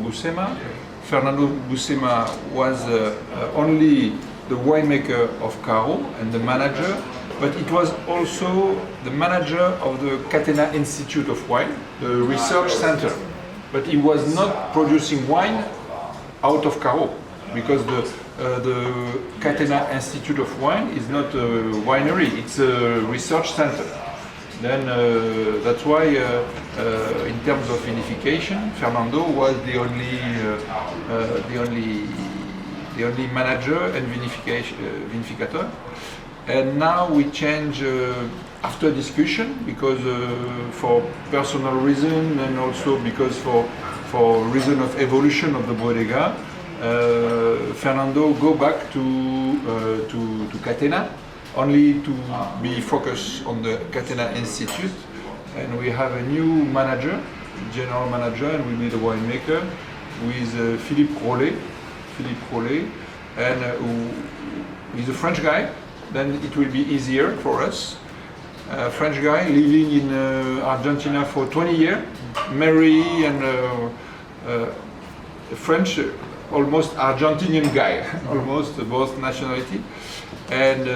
Buscema. Fernando Buscema was only the winemaker of Caro and the manager, but it was also the manager of the Catena Institute of Wine, the research center. But he was not producing wine out of Caro, because the Catena Institute of Wine is not a winery, it's a research center. Then that's why, in terms of vinification, Fernando was the only manager and vinificator. And now we change after discussion, because for personal reason, and also because for reason of evolution of the bodega, Fernando go back to Catena, only to be focused on the Catena Institute, and we have a new manager, general manager, and will be the winemaker, with Philippe Rollet, and he's a French guy, then it will be easier for us. French guy living in Argentina for 20 years, marry and French, almost Argentinian guy, almost both nationality, and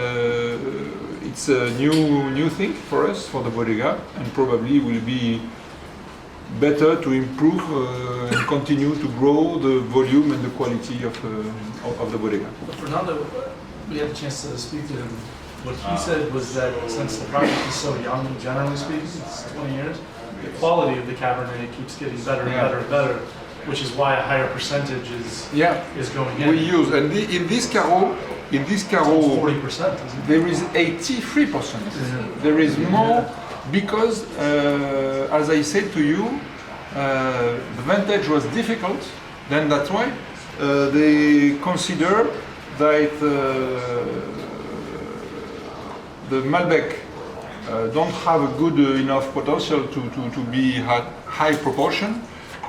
it's a new thing for us, for the bodega, and probably will be better to improve and continue to grow the volume and the quality of the bodega. But Fernando, we had a chance to speak to him. What he said was that since the project is so young, generally speaking, it's 20 years, the quality of the Cabernet keeps getting better and better and better, which is why a higher percentage is going in. We use, and in this Caro, 40%, isn't it? there is 83%. There is more because, as I said to you, the vintage was difficult. Then that's why they consider that the Malbec don't have a good enough potential to be high proportion,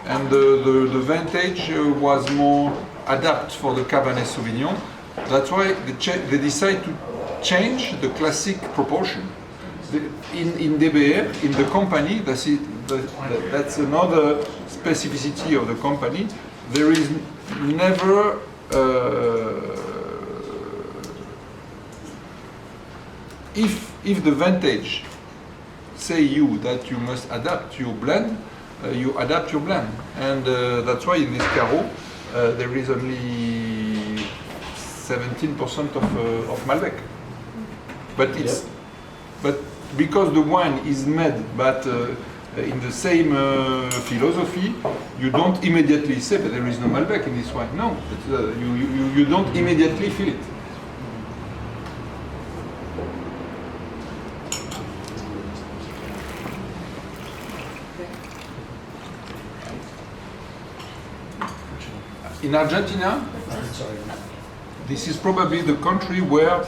and the vintage was more adapt for the Cabernet Sauvignon. That's why they decide to change the classic proportion. In DBR, in the company, that's another specificity of the company. There is never if the vintage say you that you must adapt your blend, you adapt your blend, and that's why in this Caro there is only 17% of Malbec. But because the wine is made, but in the same philosophy, you don't immediately say, but there is no Malbec in this wine. No, you don't immediately feel it. In Argentina, this is probably the country where,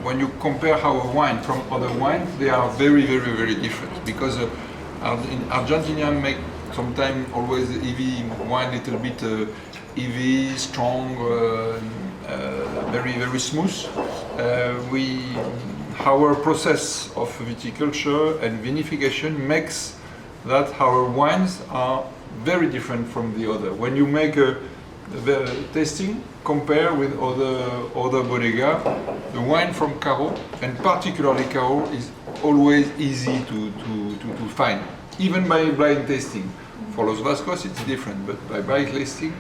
when you compare our wine from other wines, they are very, very, very different. Because in Argentina make sometimes always heavy wine, little bit heavy, strong, very, very smooth. Our process of viticulture and vinification makes that our wines are very different from the other. When you make the tasting, compare with other bodega, the wine from Caro, and particularly Caro, is always easy to find, even by blind tasting. For Los Vascos it's different, but by blind tasting,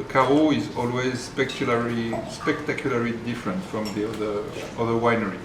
Caro is always spectacularly different from the other winery.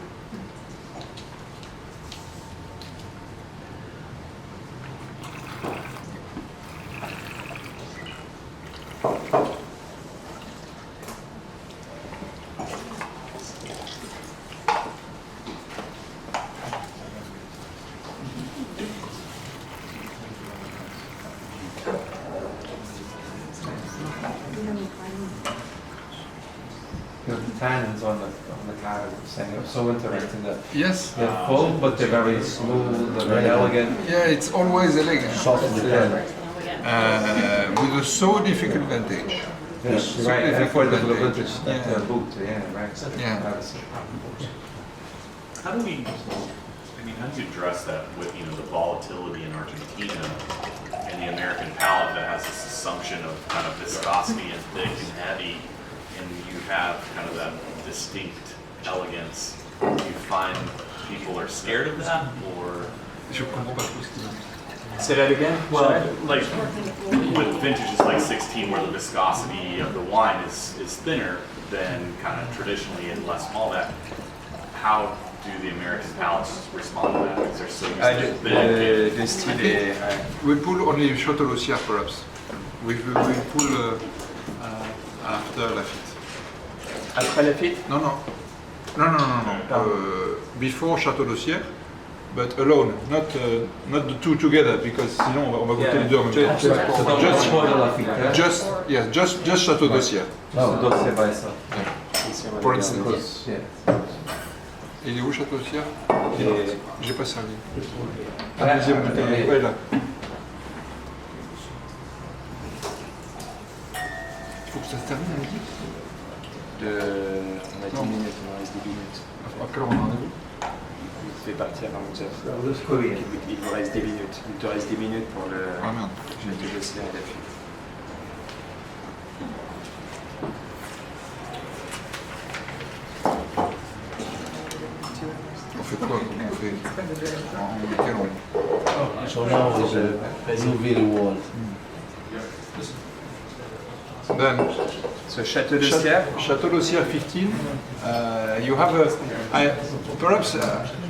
The tannins on the car, saying it was so interesting that Yes. they're full, but they're very smooth, they're very elegant. Yeah, it's always elegant. Soft in the Yeah. pen. With a so difficult vintage. Yes, So right, and for the difficult vintage that Yeah. boot, yeah, right. Yeah. That's- How do we, how do you address that with, the volatility in Argentina and the American palate that has this assumption of kind of viscosity and thick and heavy, and you have kind of that distinct elegance? Do you find people are scared of that, or? Say that again? Well, like with vintages like 16, where the viscosity of the wine is thinner than kind of traditionally and less Malbec, how do the American palates respond to that? Because they're so used to thick. the style, We pull only Château d'Aussière, perhaps. We pull after Lafite. Après Lafite? No. Before Château d'Aussière, but alone, not the two together, because sinon on va goûter les deux en même temps. Just Château d'Aussière, no, dossier by itself. for instance. Because, yeah. Il est où Château d'Aussière? Et- J'ai pas servi. La deuxième bouteille, ouais, là. Il faut que ça se termine à midi. On a 10 minutes, il nous reste 10 minutes. À quelle heure on a rendez-vous? Il fait partir à 11h. Oui, il vous reste 10 minutes. Il te reste 10 minutes pour le Ah merde. château d'Ossière et la fuite. On fait quoi? On fait en quelle heure? So now is a new very world. Then So Château d'Ossière. Château d'Ossière 15. You have a. Perhaps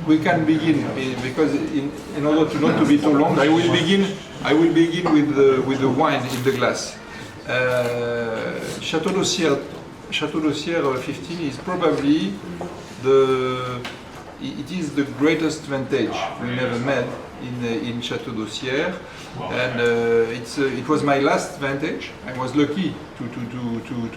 we can begin because in order to not to be too long, I will begin. With the wine in the glass. Château d'Ossière 15 is probably it is the greatest vintage we never made in Château d'Ossière, and it was my last vintage. I was lucky to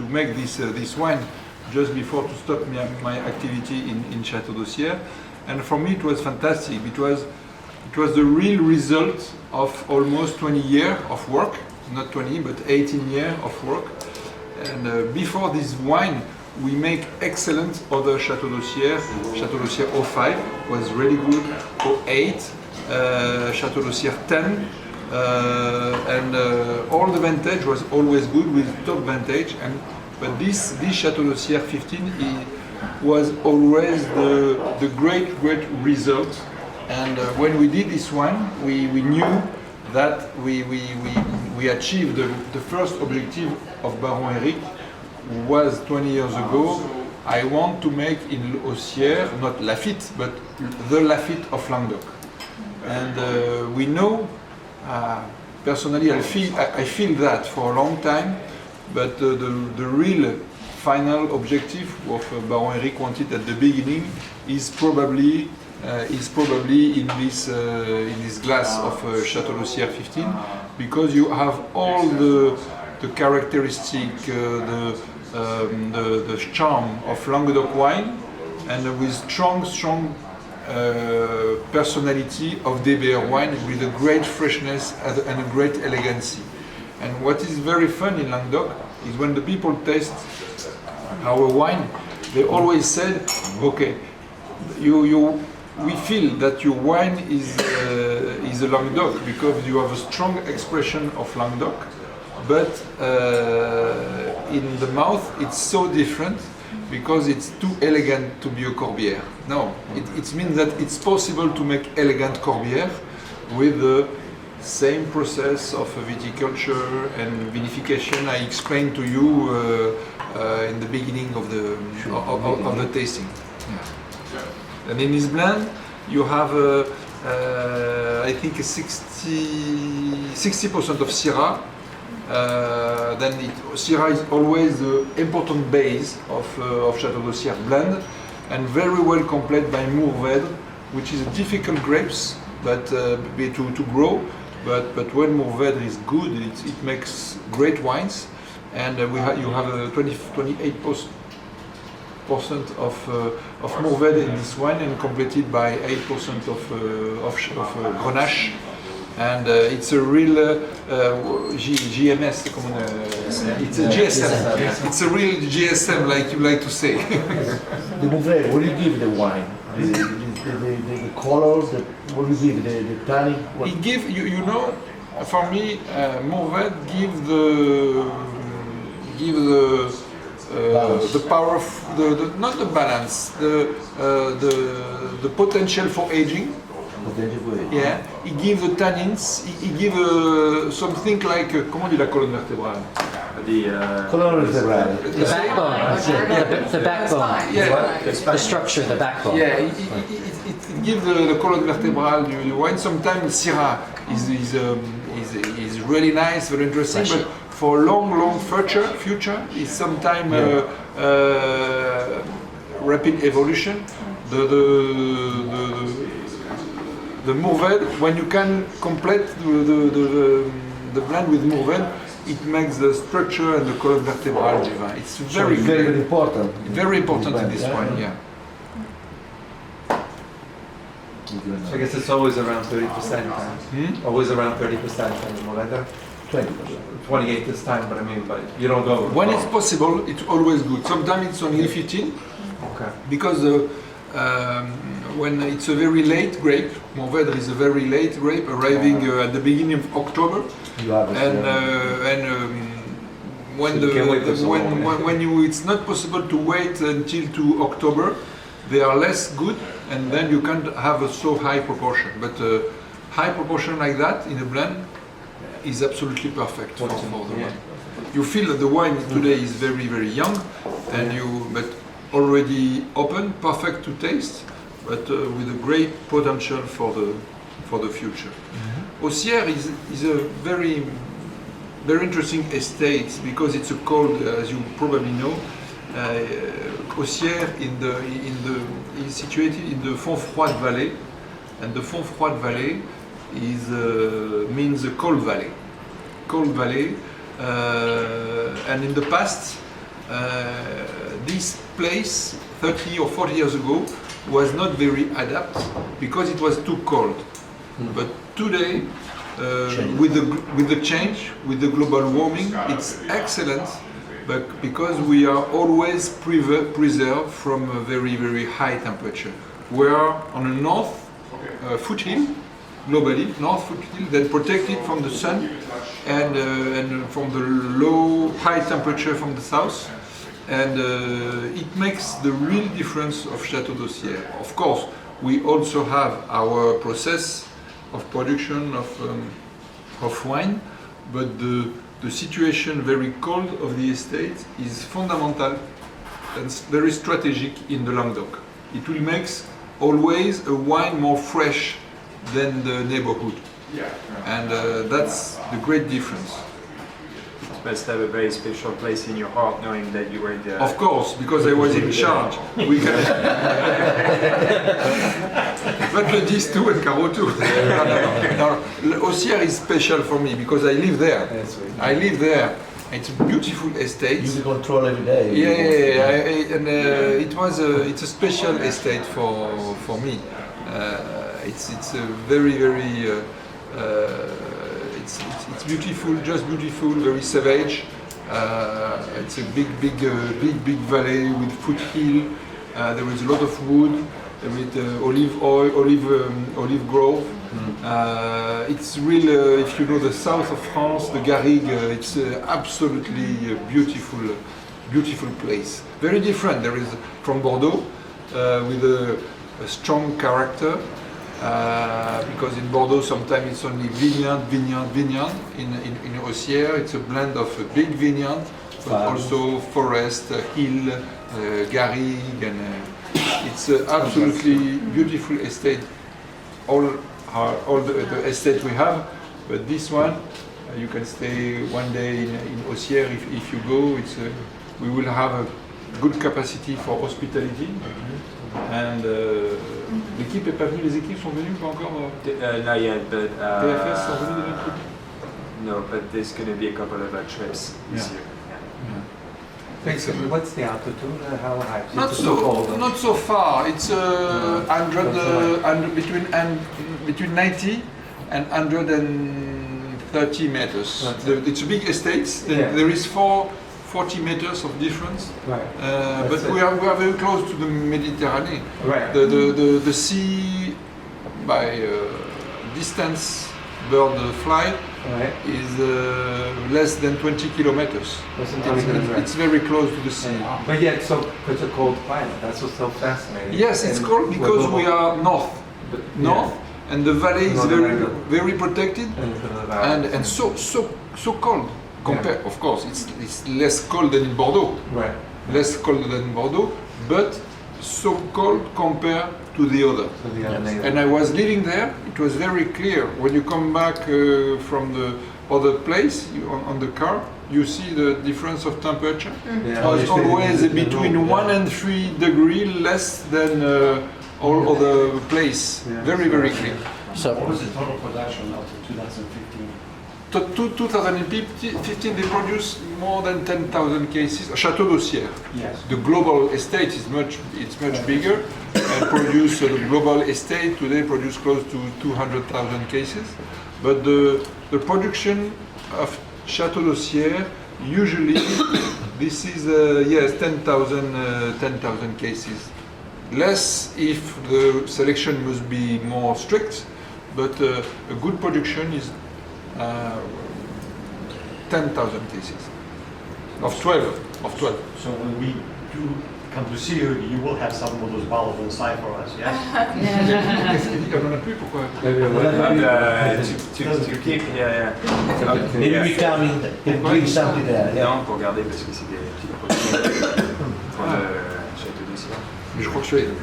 make this wine just before to stop my activity in Château d'Ossière, and for me it was fantastic. It was the real result of almost 20 years of work, not 20 but 18 years of work. And before this wine, we make excellent other Château d'Ossière. Château d'Ossière 05 was really good. 08, Château d'Ossière 10, and all the vintage was always good with top vintage. But this Château d'Ossière 15 was always the great result. And when we did this one, we knew that we achieved the first objective of Baron Eric was 20 years ago. I want to make in Ossière, not Lafite, but the Lafite of Languedoc. And we know, personally I feel that for a long time, but the real final objective of Baron Eric wanted at the beginning is probably in this glass of Château d'Ossière 15, because you have all the characteristic, the charm of Languedoc wine, and with strong personality of DBR wine, with a great freshness and a great elegancy. And what is very fun in Languedoc is when the people taste our wine, they always said, okay, we feel that your wine is a Languedoc because you have a strong expression of Languedoc, but in the mouth it's so different because it's too elegant to be a Corbière. No, it means that it's possible to make elegant Corbière with the same process of viticulture and vinification I explained to you in the beginning of the tasting. Yeah. And in this blend, you have, I think, 60% of Syrah. Then Syrah is always the important base of Château d'Ossière blend, and very well complete by Mourvèdre, which is a difficult grapes to grow. But when Mourvèdre is good, it makes great wines, and you have a 28% of Mourvèdre in this wine, and completed by 8% of Grenache, and it's a real GMS. It's a GSM. It's a real GSM, like you like to say. The Mourvèdre, what do you give the wine? The color, what do you give, the tannin? It gives, you know, for me, Mourvèdre give the power of not the balance, the potential for aging. Yeah, it gives the tannins. It gives something like comment on dit la colonne vertébrale? Colonne vertébrale. The backbone. Yeah, the backbone. Yeah, the structure, the backbone. Yeah, it gives the colonne vertébrale. The wine sometimes Syrah is really nice, very interesting, but for long future is sometimes rapid evolution. The Mourvèdre, when you can complete the blend with Mourvèdre, it makes the structure and the colonne vertébrale du vin. It's very important. Very important in this wine, yeah. I guess it's always around 30%. Always around 30% in Mourvèdre. 20%. 28 this time, but I mean, but you don't go. over When it's 12. possible, it's always good. Sometimes it's only 15 Okay. because when it's a very late grape, Mourvèdre is a very late grape, arriving at the beginning of October, You have it, when So you can't wait this long. when you it's not possible to wait until to October, they are less good, and then you can't have a so high proportion. But high proportion like that in a blend is absolutely perfect for the wine. You feel that the wine today is very, very young, and but already open, perfect to taste, but with a great potential for the future. Auxerre is a very interesting estate because it's a cold, as you probably know. Auxerre is situated in the Font-Froide Valley, and the Font-Froide Valley means a cold valley. Cold valley, and in the past, this place 30 or 40 years ago was not very adapted because it was too cold. But today, with the change, with the global warming, it's excellent. But because we are always preserved from a very, very high temperature. We are on a north foothill, globally, north foothill, that protected from the sun and from the low, high temperature from the south. And it makes the real difference of Château d'Auxerre. Of course, we also have our process of production of wine, but the situation very cold of the estate is fundamental and very strategic in the Languedoc. It will make always a wine more fresh than the neighborhood. And that's the great difference. You must have a very special place in your heart knowing that you were the... Of course, because I was in charge. We can... But these two and Caro too. Auxerre is special for me because I live there. I live there. It's a beautiful estate. You control every day. It's a special estate for me. It's a very, very... It's beautiful, just beautiful, very savage. It's a big valley with foothill. There is a lot of wood, with olive grove. It's real. If you know the south of France, the Garrigue, it's absolutely a beautiful place. Very different. There is from Bordeaux, with a strong character. Because in Bordeaux sometimes it's only vineyard. In Auxerre it's a blend of a big vineyard, but also forest, hill, garrigue, and it's absolutely beautiful estate. All the estate we have, but this one you can stay one day in Auxerre if you go. We will have a good capacity for hospitality. And l'équipe est pas venue, les équipes sont venues pas encore? Not yet, but... TFS sont venus de notre côté? No, but there's going to be a couple of trips this year. Thanks. What's the altitude? How high? Not so far. It's 100 between 90 and 130 meters. It's a big estate. There is 40 meters of difference, but we are very close to the Mediterranean. Right. The sea, by distance bird flight, is less than 20 kilometers. It's very close to the sea. But yet, so it's a cold climate. That's what's so fascinating. Yes, it's cold because we are north, and the valley is very protected, and so cold. Compare, of course, it's less cold than in Bordeaux. Right. Less cold than in Bordeaux, but so cold compared to the other. And I was living there. It was very clear when you come back from the other place on the car. You see the difference of temperature. It's always between 1 and 3 degrees less than all other place. Very clear. So, what was the total production up to 2015? To 2015, they produced more than 10,000 cases. Château d'Auxerre, yes. The global estate is much bigger, and produce the global estate today produce close to 200,000 cases. But the production of Château d'Aussière, usually this is yes 10,000 cases. Less if the selection must be more strict, but a good production is 10,000 cases of 12. So when we do come to see you, you will have some of those bottles on site for us, yes? On en a plus, pourquoi? To keep, yeah. Maybe we come in and bring something there. Yeah. Non, pour garder parce que c'est des petits produits pour le Château d'Aussière. Mais je crois que celui-là,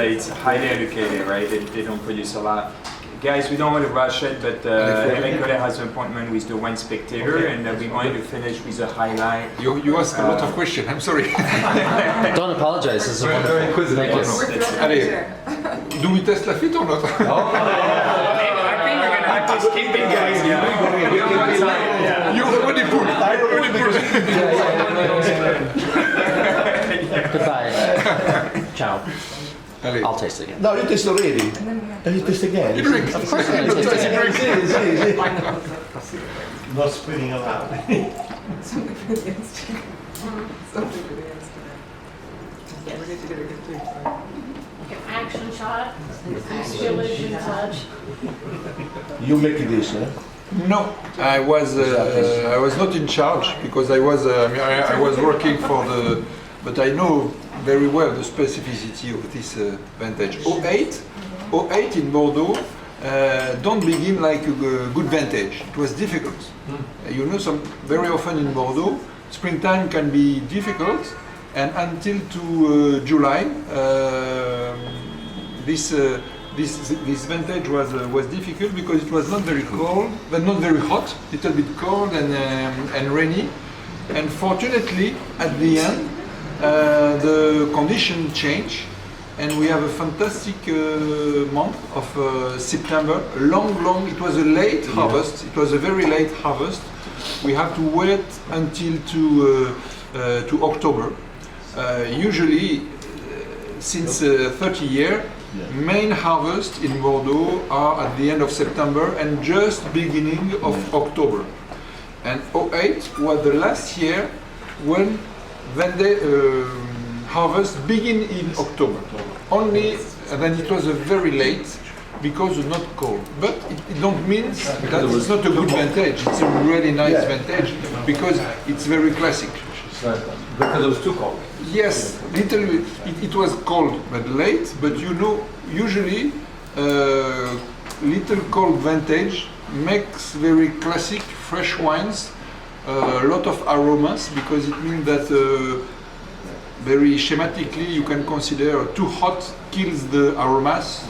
It's highly educated, right? They don't produce a lot. Guys, we don't want to rush it, but Kohler has an appointment with the Wine Spectator, and we wanted to finish with a highlight. You ask a lot of questions, I'm sorry. Don't apologize. This is wonderful. Thank you. Allez, do we test la fit or not? I think we're gonna have to skip it, guys. You already put. Goodbye. Ciao. Allez. I'll taste it again. No, you taste already. And you taste again. You drink. Of course I'm going to taste it again. See. No spitting allowed. Something for the Instagram. Something for the Instagram. Yeah, we need to get a good drink. Like an action shot, installation touch. You make this, huh? No, I was not in charge because I was working for the, but I know very well the specificity of this vintage. 08 in Bordeaux don't begin like a good vintage. It was difficult. You know, very often in Bordeaux, springtime can be difficult, and until to July, this vintage was difficult because it was not very cold, but not very hot, little bit cold and rainy. And fortunately, at the end, the condition changed, and we have a fantastic month of September. Long. It was a late harvest. It was a very late harvest. We have to wait until to October. Usually, since 30 years. Main harvest in Bordeaux are at the end of September and just beginning of October. And 08 was the last year when harvest begin in October. Only then it was a very late because it's not cold. But it don't mean that it's not a good vintage. It's a really nice vintage because it's very classic. Because it was too cold. Yes, little bit. It was cold but late, but you know, usually little cold vintage makes very classic fresh wines, a lot of aromas, because it means that very schematically you can consider too hot kills the aromas.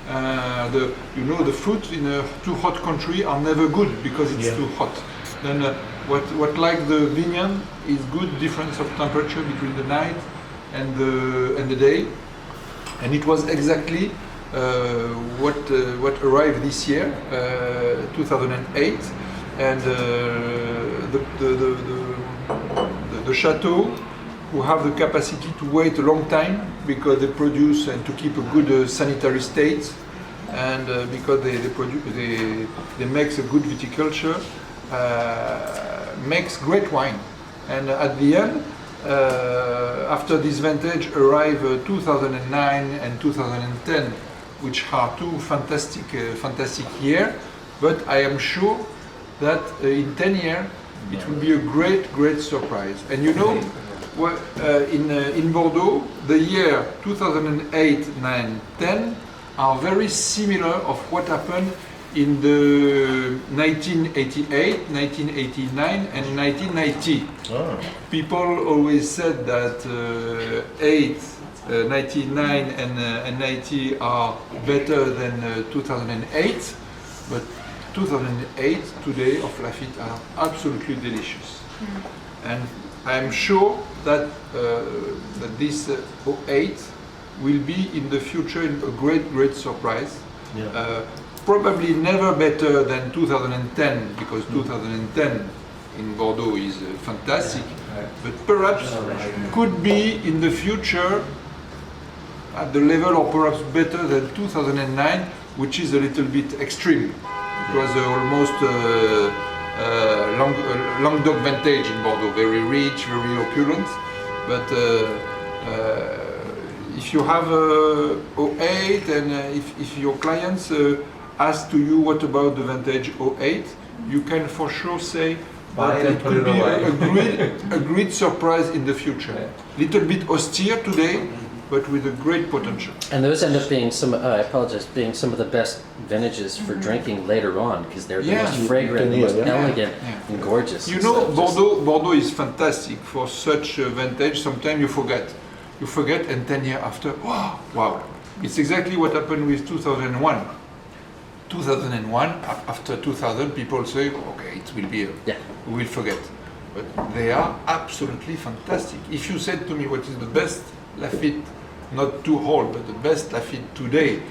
The fruit in a too hot country are never good because it's too hot. Then what like the vineyard is good difference of temperature between the night and the day, and it was exactly what arrived this year, 2008, and the chateau who have the capacity to wait a long time because they produce and to keep a good sanitary state, and because they make a good viticulture. Makes great wine, and at the end, after this vintage arrive 2009 and 2010, which are two fantastic years. But I am sure that in 10 years it will be a great surprise. And you know, in Bordeaux, the year 2008, 9, 10 are very similar of what happened in the 1988, 1989 and 1990. People always said that 99 and 90 are better than 2008, but 2008 today of Lafite are absolutely delicious. And I'm sure that that this 08 will be in the future a great surprise. Probably never better than 2010, because 2010 in Bordeaux is fantastic, but perhaps could be in the future at the level or perhaps better than 2009, which is a little bit extreme. It was almost Languedoc vintage in Bordeaux, very rich, very opulent. But if you have 08 and if your clients ask to you what about the vintage 08, you can for sure say that it could be a great surprise in the future. Little bit austere today, but with a great potential. And those end up being some, I apologize, being some of the best vintages for drinking later on, because they're the most fragrant, the most elegant, and gorgeous. You know, Bordeaux is fantastic for such a vintage. Sometimes you forget. You forget, and 10 years after, wow. It's exactly what happened with 2001. 2001, after 2000, people say, okay, it will be, we will forget. But they are absolutely fantastic. If you said to me what is the best Lafite, not too old, but the best Lafite today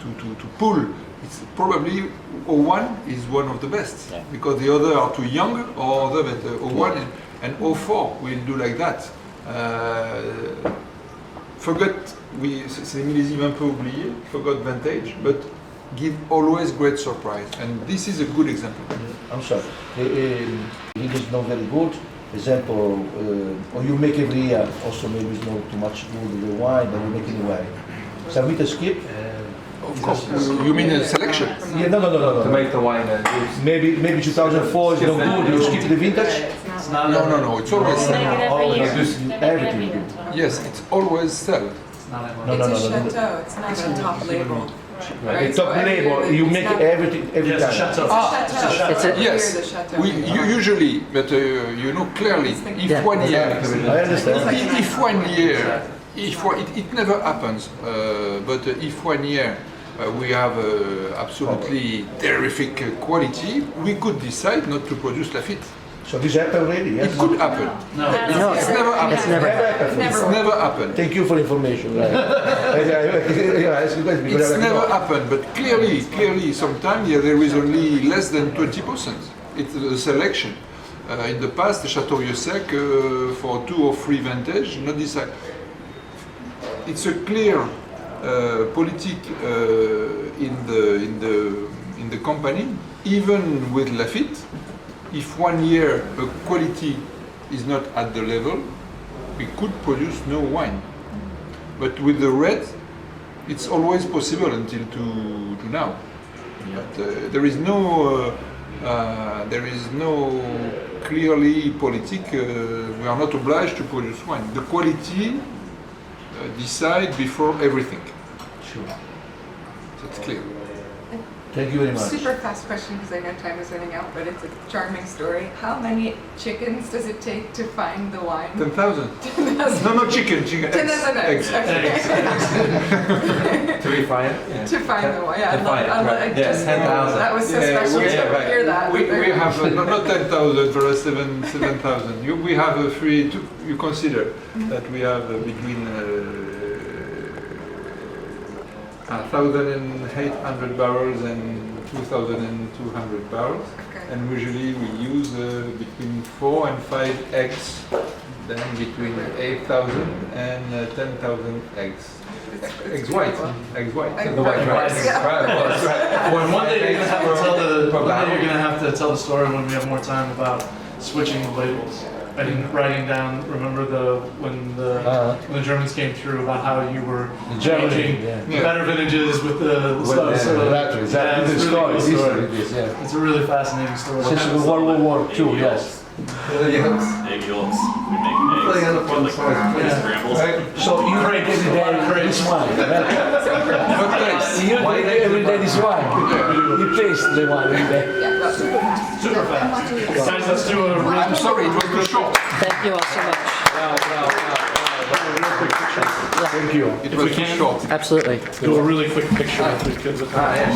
to pull, it's probably 01 is one of the best, because the other are too young, or other, but 01 and 04 will do like that. Forget, c'est millésime un peu oublié, forgot vintage, but give always great surprise, and this is a good example. I'm sorry. It is not very good. Example, or you make every year, also maybe it's not too much good in the wine, but you make anyway. So we can skip. Of course. You mean a selection? Yeah, no. To make the wine, maybe 2004 is not good. You skip the vintage. No. It's always everything. Yes, it's always sell. No. It's a chateau. It's not a top label. Right. Top label, you make everything every time. It's a Yes, we usually, but you know clearly, if 1 year, I understand. if 1 year, it never happens, but if 1 year we have absolutely terrific quality, we could decide not to produce Lafite. So this happened already, yes? It could happen. No, It's never happened. It's never happened. It's never happened. Thank you for information. Right. It's never happened, but clearly, sometimes there is only less than 20%. It's a selection. In the past, the Château Sec for 2 or 3 vintage, not decided. It's a clear politic in the company, even with Lafite. If 1 year a quality is not at the level, we could produce no wine. But with the red, it's always possible until to now. But there is no clearly politic. We are not obliged to produce wine. The quality decide before everything. Sure. That's clear. Thank you very much. Super fast question because I know time is running out, but it's a charming story. How many chickens does it take to find the wine? 10,000. 10,000. No, chicken. 10,000 eggs. Okay. to refine it. To find the wine. Yeah, To find it, right. Just 10,000. That was so special to hear that. We have not 10,000 for 7,000. We have you consider that we have between 1,800 barrels and 2,200 barrels. Okay. And usually we use between 4 and 5 eggs, then between 8,000 and 10,000 eggs. Eggs white. The white rice. Right. Well, one day you're gonna have to tell the story when we have more time about switching the labels. And writing down, remember when the Germans came through about how you were changing the better vintages with the stuff. Exactly. It's a really fascinating story. Since World War II, yes. Egg yolks. We make eggs. Scrambles. So you drink every day this wine. You drink every day this wine. You taste the wine every day. Super fast. Guys, let's do a I'm sorry, it was too short. Thank you all so much. Thank you. It was too short. Absolutely. do a really quick picture if we could. Yes.